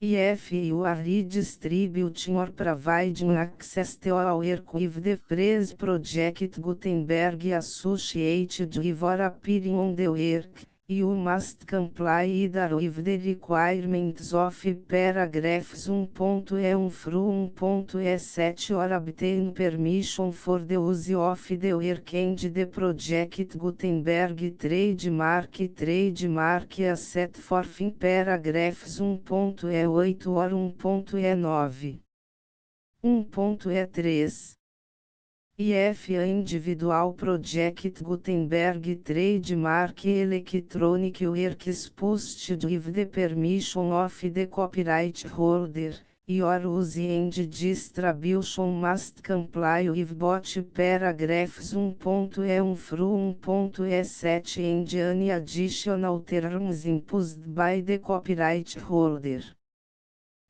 If you are redistributing or providing access to a work with the phrase project Gutenberg associated with or appearing on the work, you must comply either with the requirements of paragraphs 1.1 through 1.7 or obtain permission for the use of the work and the project Gutenberg trademark as set forth in paragraphs 1.8 or 1.9. 1.3. If a individual project Gutenberg trademark electronic works posted with the permission of the copyright holder, your use and distribution must comply with both paragraphs 1.1 through 1.7 and any additional terms imposed by the copyright holder.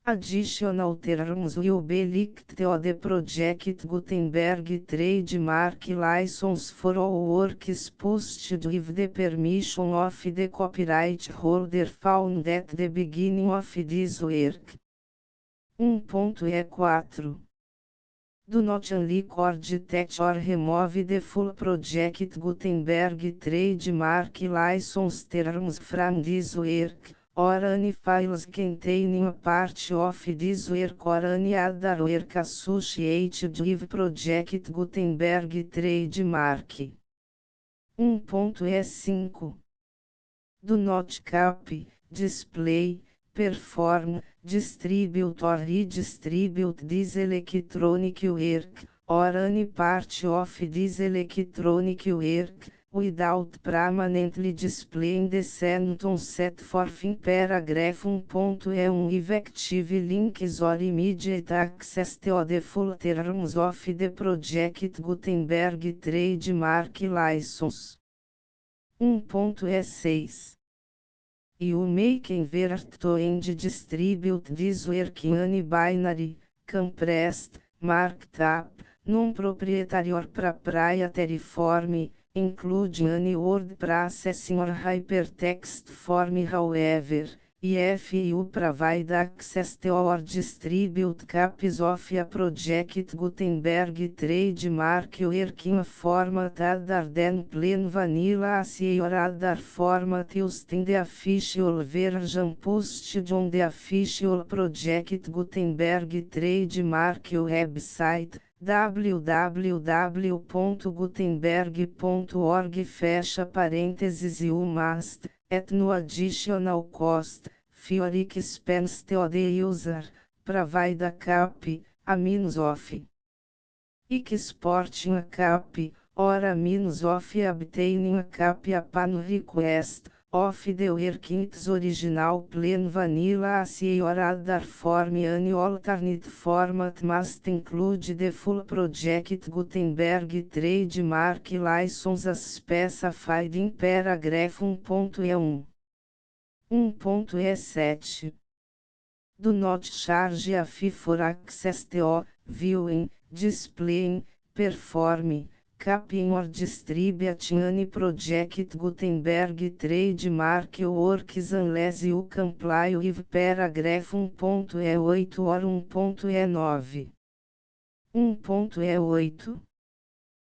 Additional terms will be linked to the project Gutenberg trademark license for all works posted with the permission of the copyright holder found at the beginning of this work. 1.4. Do not unrecord, touch or remove the full project Gutenberg trademark license terms from this work, or any files containing a part of this work or any other work associated with project Gutenberg trademark. 1.5. Do not copy, display, perform, distribute or redistribute this electronic work, or any part of this electronic work, without permanently displaying the sentence set forth in paragraph 1.1 with active links or immediate access to the full terms of the project Gutenberg trademark license. 1.6. You may convert to and distribute this work in any binary, compressed, marked up, non-proprietary proprietary include any word processing or hypertext form. However, if you provide access to or distribute copies of a project Gutenberg trademark working format other than plain vanilla ASCII or other format used in the official version posted on the official project Gutenberg trademark website, www.gutenberg.org, fecha parênteses, you must, at no additional cost, for expense to the user, provide a copy, a means of exporting a copy, or a means of obtaining a copy upon request, of the work in its original plain vanilla ASCII or other form. Any alternate format must include the full project Gutenberg trademark license as specified in paragraph 1.E1. 1.E7. Do not charge a fee for access to, viewing, displaying, performing, copying or distributing any project Gutenberg trademark works unless you comply with paragraph 1.E8 or 1.E9. 1.E8.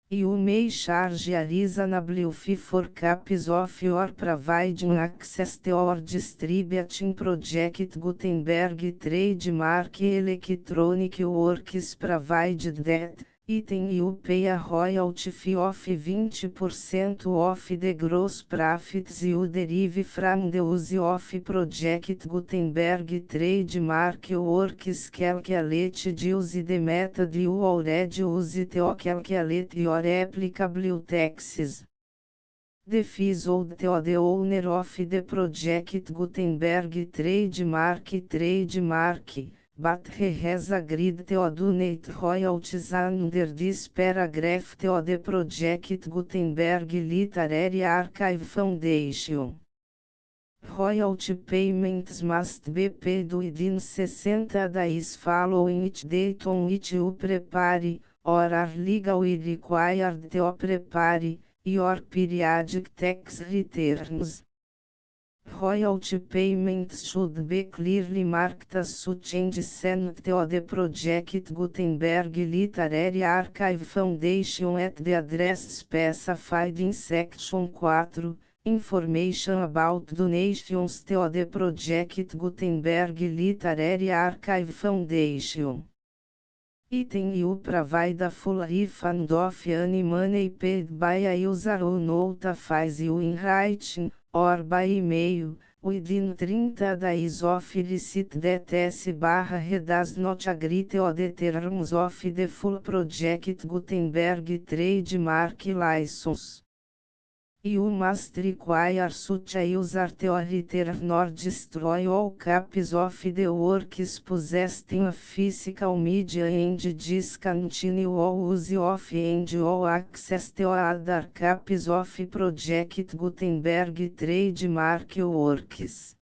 You may charge a reasonable fee for copies of or providing access to or distributing project Gutenberg trademark electronic works provided that, item you pay a royalty fee of 20% of the gross profits you derive from the use of project Gutenberg trademark works calculated use the method you already use to calculate your applicable taxes. The fees owed to the owner of the project Gutenberg trademark, but he has agreed to donate royalties under this paragraph to the project Gutenberg Literary Archive Foundation. Royalty payments must be paid within 60 days following each date on which you prepare, or are legally required to prepare, your periodic tax returns. Royalty payments should be clearly marked as such and sent to the project Gutenberg Literary Archive Foundation at the address specified in Section 4, Information about donations to the project Gutenberg Literary Archive Foundation. Item you provide a full refund of any money paid by a user who notifies you in writing, or by email, within 30 days of receipt that S/he does not agree to the terms of the full project Gutenberg trademark license. You must require such a user to return or destroy all copies of the works possessed in a physical media and discontinue all use of and all access to other copies of project Gutenberg trademark works.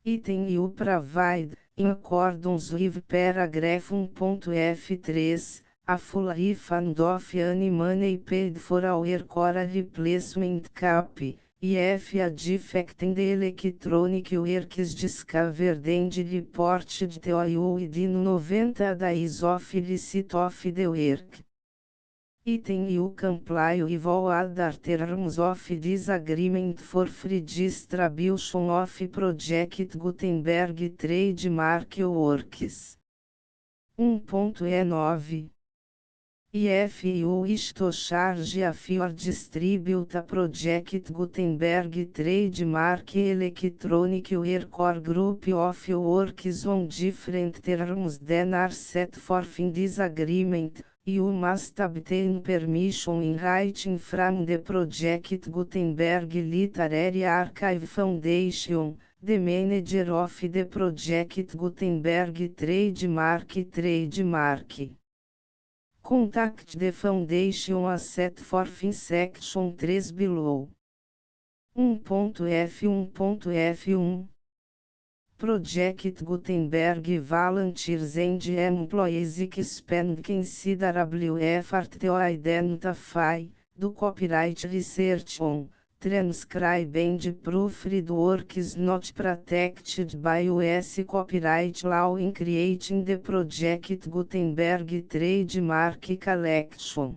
Item you provide, in accordance with paragraph 1.F3, a full refund of any money paid for a work or a replacement copy, if a defect in the electronic work is discovered and reported to you within 90 days of receipt of the work. Item you comply with all other terms of this agreement for free distribution of project Gutenberg trademark works. 1.E9. If you wish to charge a fee or distribute a project Gutenberg trademark electronic work or group of works on different terms than are set forth in this agreement, you must obtain permission in writing from the project Gutenberg Literary Archive Foundation, the manager of the project Gutenberg trademark. Contact the foundation as set forth in section 3 below. 1.F1.F1 Project Gutenberg Volunteers and Employees Expend Considerable Effort to Identify, do Copyright Research on, Transcribe and Proofread Works Not Protected by US Copyright Law in Creating the Project Gutenberg Trademark Collection.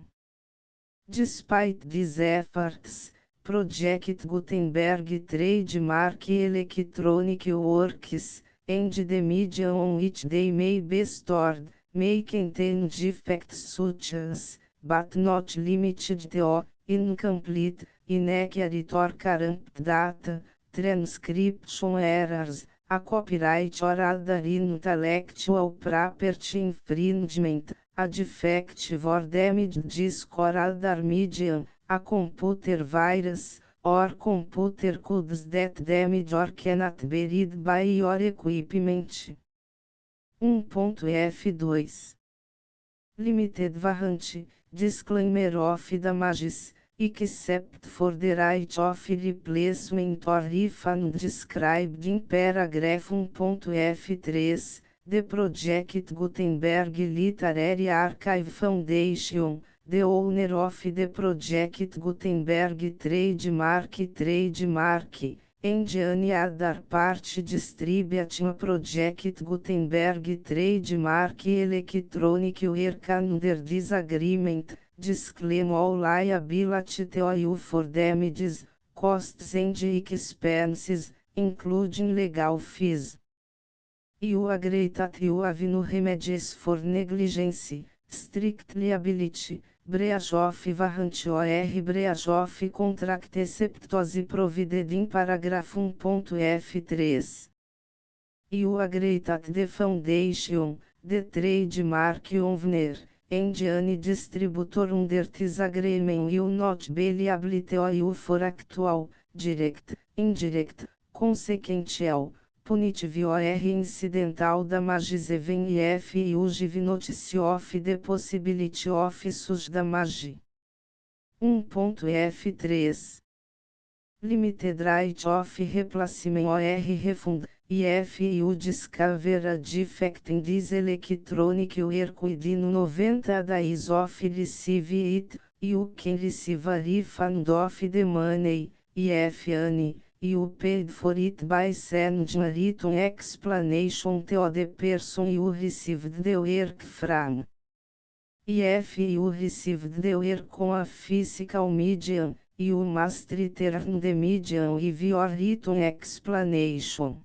Despite these efforts, Project Gutenberg Trademark Electronic Works, and the media on which they may be stored, may contain defects such as, but not limited to, incomplete, inaccurate or corrupt data, transcription errors, a copyright or other intellectual property infringement, a defective or damaged disk or other medium, a computer virus, or computer codes that damage or cannot be read by your equipment. 1.F2 Limited Warranty, Disclaimer of damages, except for the right of replacement or refund described in paragraph 1.F3, the Project Gutenberg Literary Archive Foundation, the owner of the Project Gutenberg trademark, and any other party distributing Project Gutenberg trademark electronic work under this agreement, disclaim all liability to you for damages, costs and expenses, including legal fees. You agree that you have no remedies for negligence, strict liability, breach of warranty or breach of contract except as provided in paragraph 1.F3. You agree that the foundation, the trademark owner, and any distributor under this agreement will not be liable to you for actual, direct, indirect, consequential, punitive or incidental damages even if you give notice of the possibility of such damage. 1.F3 Limited right of replacement or refund, if you discover a defect in this electronic work within 90 days of receive it, you can receive a refund of the money, if any. You paid for it by sending a written explanation to the person you received the work from. If you received the work on a physical medium, you must return the medium with your written explanation.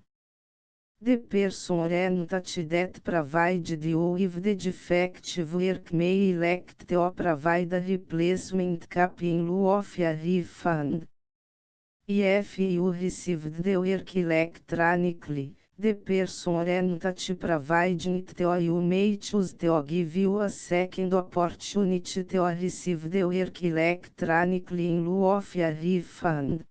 The person or entity that provided you with the defective work may elect to provide a replacement copy in lieu of a refund. If you received the work electronically, the person or entity providing it to you may choose to give you a second opportunity to receive the work electronically in lieu of a refund.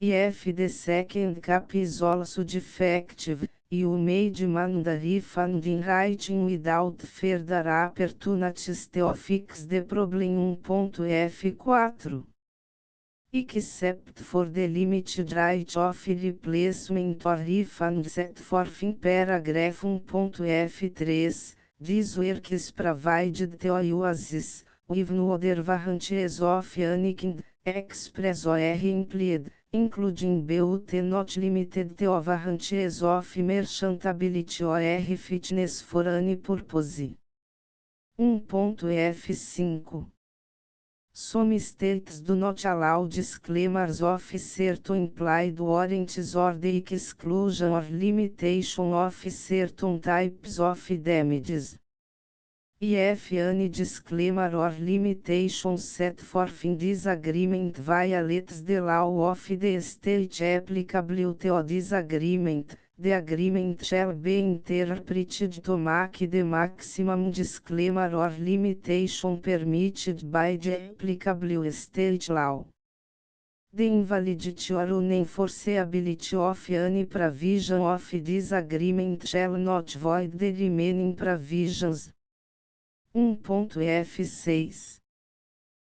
If the second copy is also defective, you may demand a refund in writing without further opportunities to fix the problem. 1.F4 Except for the limited right of replacement or refund set forth in paragraph 1.F3, this work is provided to you as is, with no other warranties of any kind, express or implied, including but not limited to warranties of merchantability or fitness for any purpose. 1.F5 Some states do not allow disclaimers of certain implied warranties or the exclusion or limitation of certain types of damages. If any disclaimer or limitation set forth in this agreement violates the law of the state applicable to this agreement, the agreement shall be interpreted to make the maximum disclaimer or limitation permitted by the applicable state law. The invalidity or unenforceability of any provision of this agreement shall not void the remaining provisions. 1.F6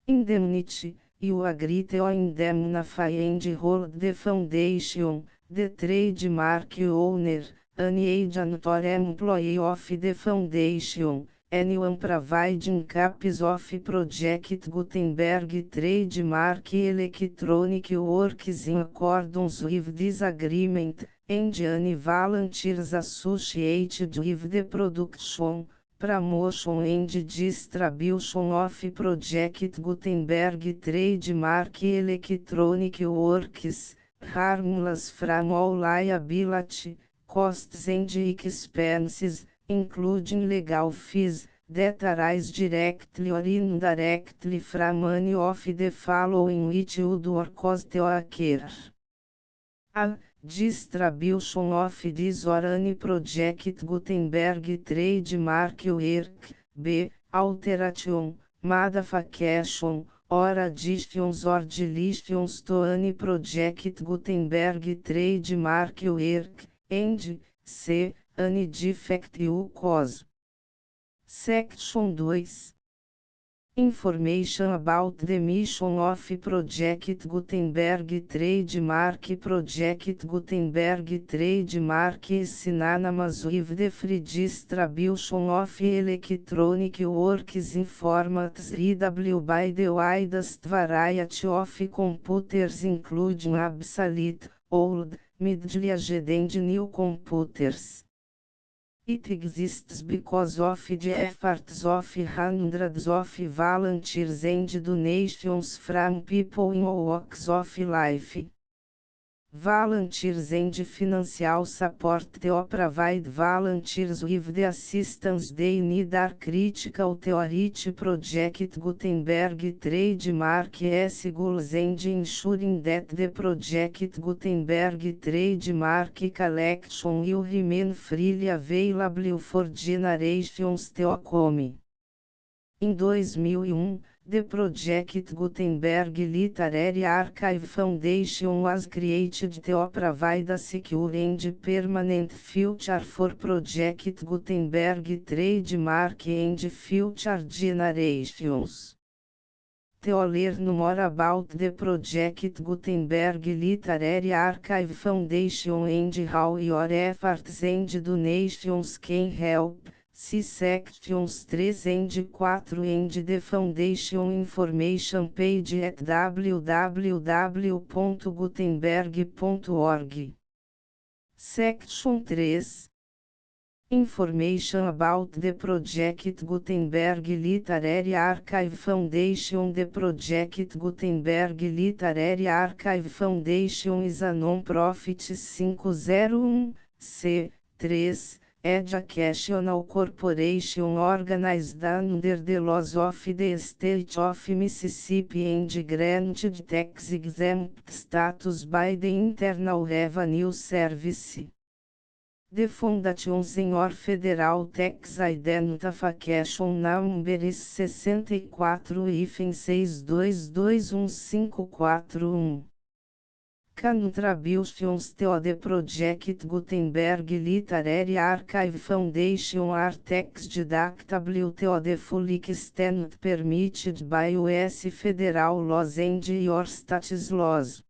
Indemnity, you agree to indemnify and hold the foundation, the trademark owner, any agent or employee of the foundation, anyone providing copies of Project Gutenberg trademark electronic works in accordance with this agreement, and any volunteers associated with the production, promotion and distribution of Project Gutenberg trademark electronic works, harmless from all liability, costs and expenses, including legal fees, that arise directly or indirectly from any of the following which would or cost or occur. A. Distribution of this or any Project Gutenberg trademark work. B. Alteration, modification, or additions or deletions to any Project Gutenberg trademark work, and C. Any defect you cause. Section 2. Information about the mission of Project Gutenberg trademark. Project Gutenberg trademark is synonymous with the free distribution of electronic works in formats readable by the widest variety of computers, including obsolete, old, middle-aged and new computers. It exists because of the efforts of hundreds of volunteers and donations from people in all walks of life. Volunteers and financial support to provide volunteers with the assistance they need are critical to reach Project Gutenberg trademark's goals and ensuring that the Project Gutenberg trademark collection will remain freely available for generations to come. Em 2001, the Project Gutenberg Literary Archive Foundation was created to provide a secure and permanent future for Project Gutenberg trademark and future generations. To learn more about the Project Gutenberg Literary Archive Foundation and how your efforts and donations can help, see sections 3 and 4 and the Foundation information page at www.gutenberg.org. Section 3. Information about the Project Gutenberg Literary Archive Foundation. The Project Gutenberg Literary Archive Foundation is a non-profit 501(c)(3) educational corporation organized under the laws of the State of Mississippi and granted tax-exempt status by the Internal Revenue Service. The Foundation Senior Federal Tax Identification Number is 64-6221541. Contributions to the Project Gutenberg Literary Archive Foundation are tax deductible to the full extent permitted by U.S. federal laws and your state's laws.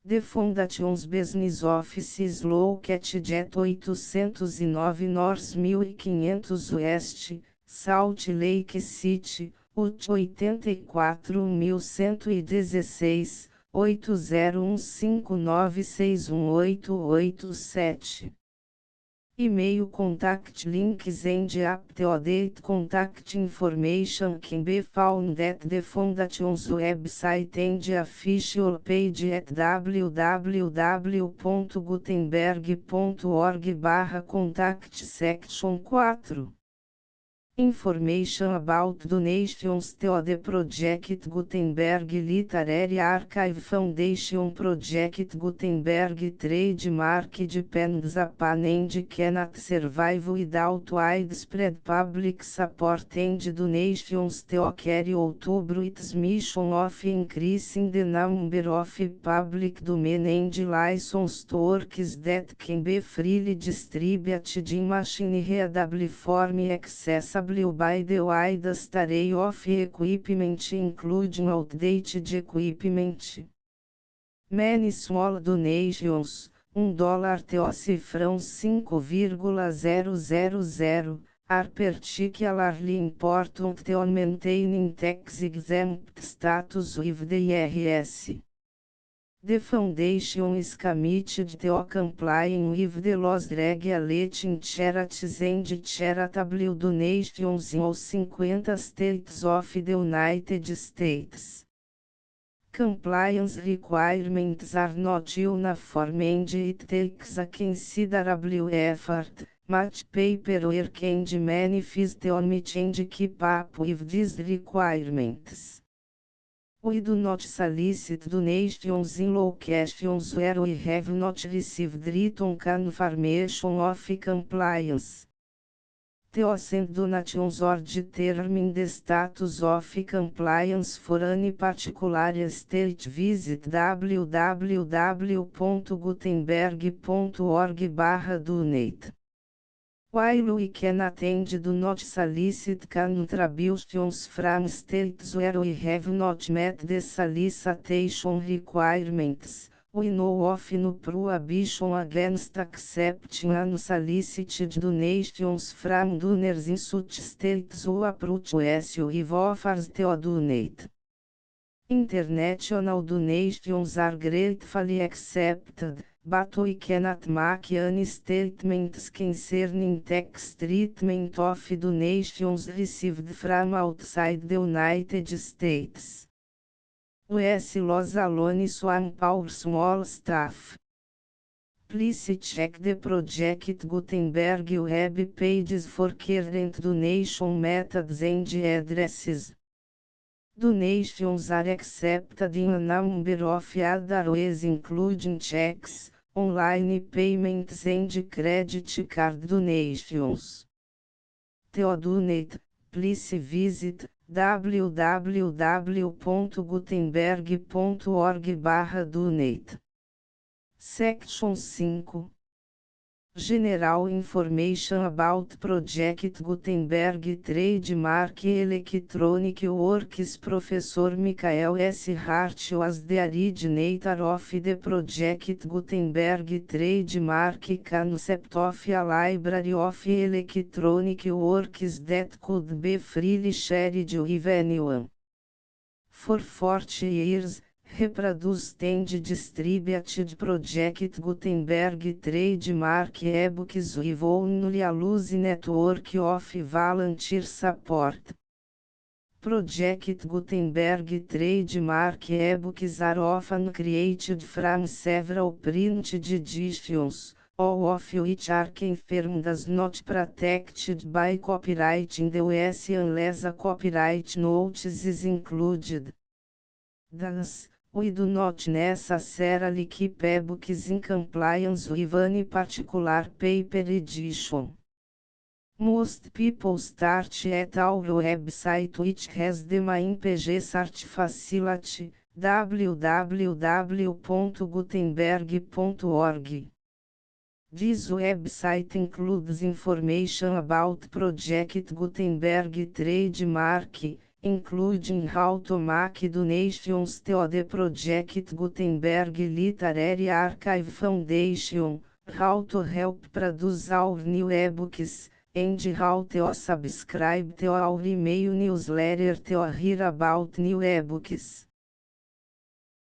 The Foundation's business office is located at 809 North 1500 West, Salt Lake City, Utah 84116, 8015961887. E-mail contact links and up-to-date contact information can be found at the Foundation's website and official page at www.gutenberg.org/contact. Section 4. Information about donations to the Project Gutenberg Literary Archive Foundation. Project Gutenberg trademark depends upon and cannot survive without widespread public support and donations to carry out its mission of increasing the number of public domain and licensed works that can be freely distributed in machine-readable form accessible by the widest array of equipment, including outdated equipment. Many small donations, $1 TO cifrão 5,000, are particularly important to maintaining tax exempt status with the IRS. The foundation is committed to complying with the laws regulating charities and charitable donations in all 50 states of the United States. Compliance requirements are not uniform and it takes a considerable effort, much paperwork and manifest to meet and keep up with these requirements. We do not solicit donations in locations where we have not received written confirmation of compliance. To send donations or determine the status of compliance for any particular state, visit www.gutenberg.org/donate. While we cannot and do not solicit contributions from states where we have not met the solicitation requirements, we know of no prohibition against accepting unsolicited donations from donors in such states who approach us with offers to donate. International donations are gratefully accepted, but we cannot make any statements concerning tax treatment of donations received from outside the United States. US laws alone swamp our small staff. Please check the Project Gutenberg web pages for current donation methods and addresses. Donations are accepted in a number of other ways including checks, online payments and credit card donations. To donate, please visit www.gutenberg.org/donate. Section 5. General Information about Project Gutenberg Trademark Electronic Works. Professor Michael S. Hart was the originator of the Project Gutenberg Trademark concept of a library of electronic works that could be freely shared with anyone. For 40 years, reproduced and distributed Project Gutenberg trademark ebooks with only a loose network of volunteer support. Project Gutenberg trademark ebooks are often created from several printed editions, all of which are confirmed as not protected by copyright in the US unless a copyright notice is included. Thus, we do not necessarily keep ebooks in compliance with any particular paper edition. Most people start at our website, which has the main page search facility, www.gutenberg.org. This website includes information about Project Gutenberg trademark, including how to make donations to the Project Gutenberg Literary Archive Foundation, how to help produce our new ebooks, and how to subscribe to our email newsletter to hear about new ebooks.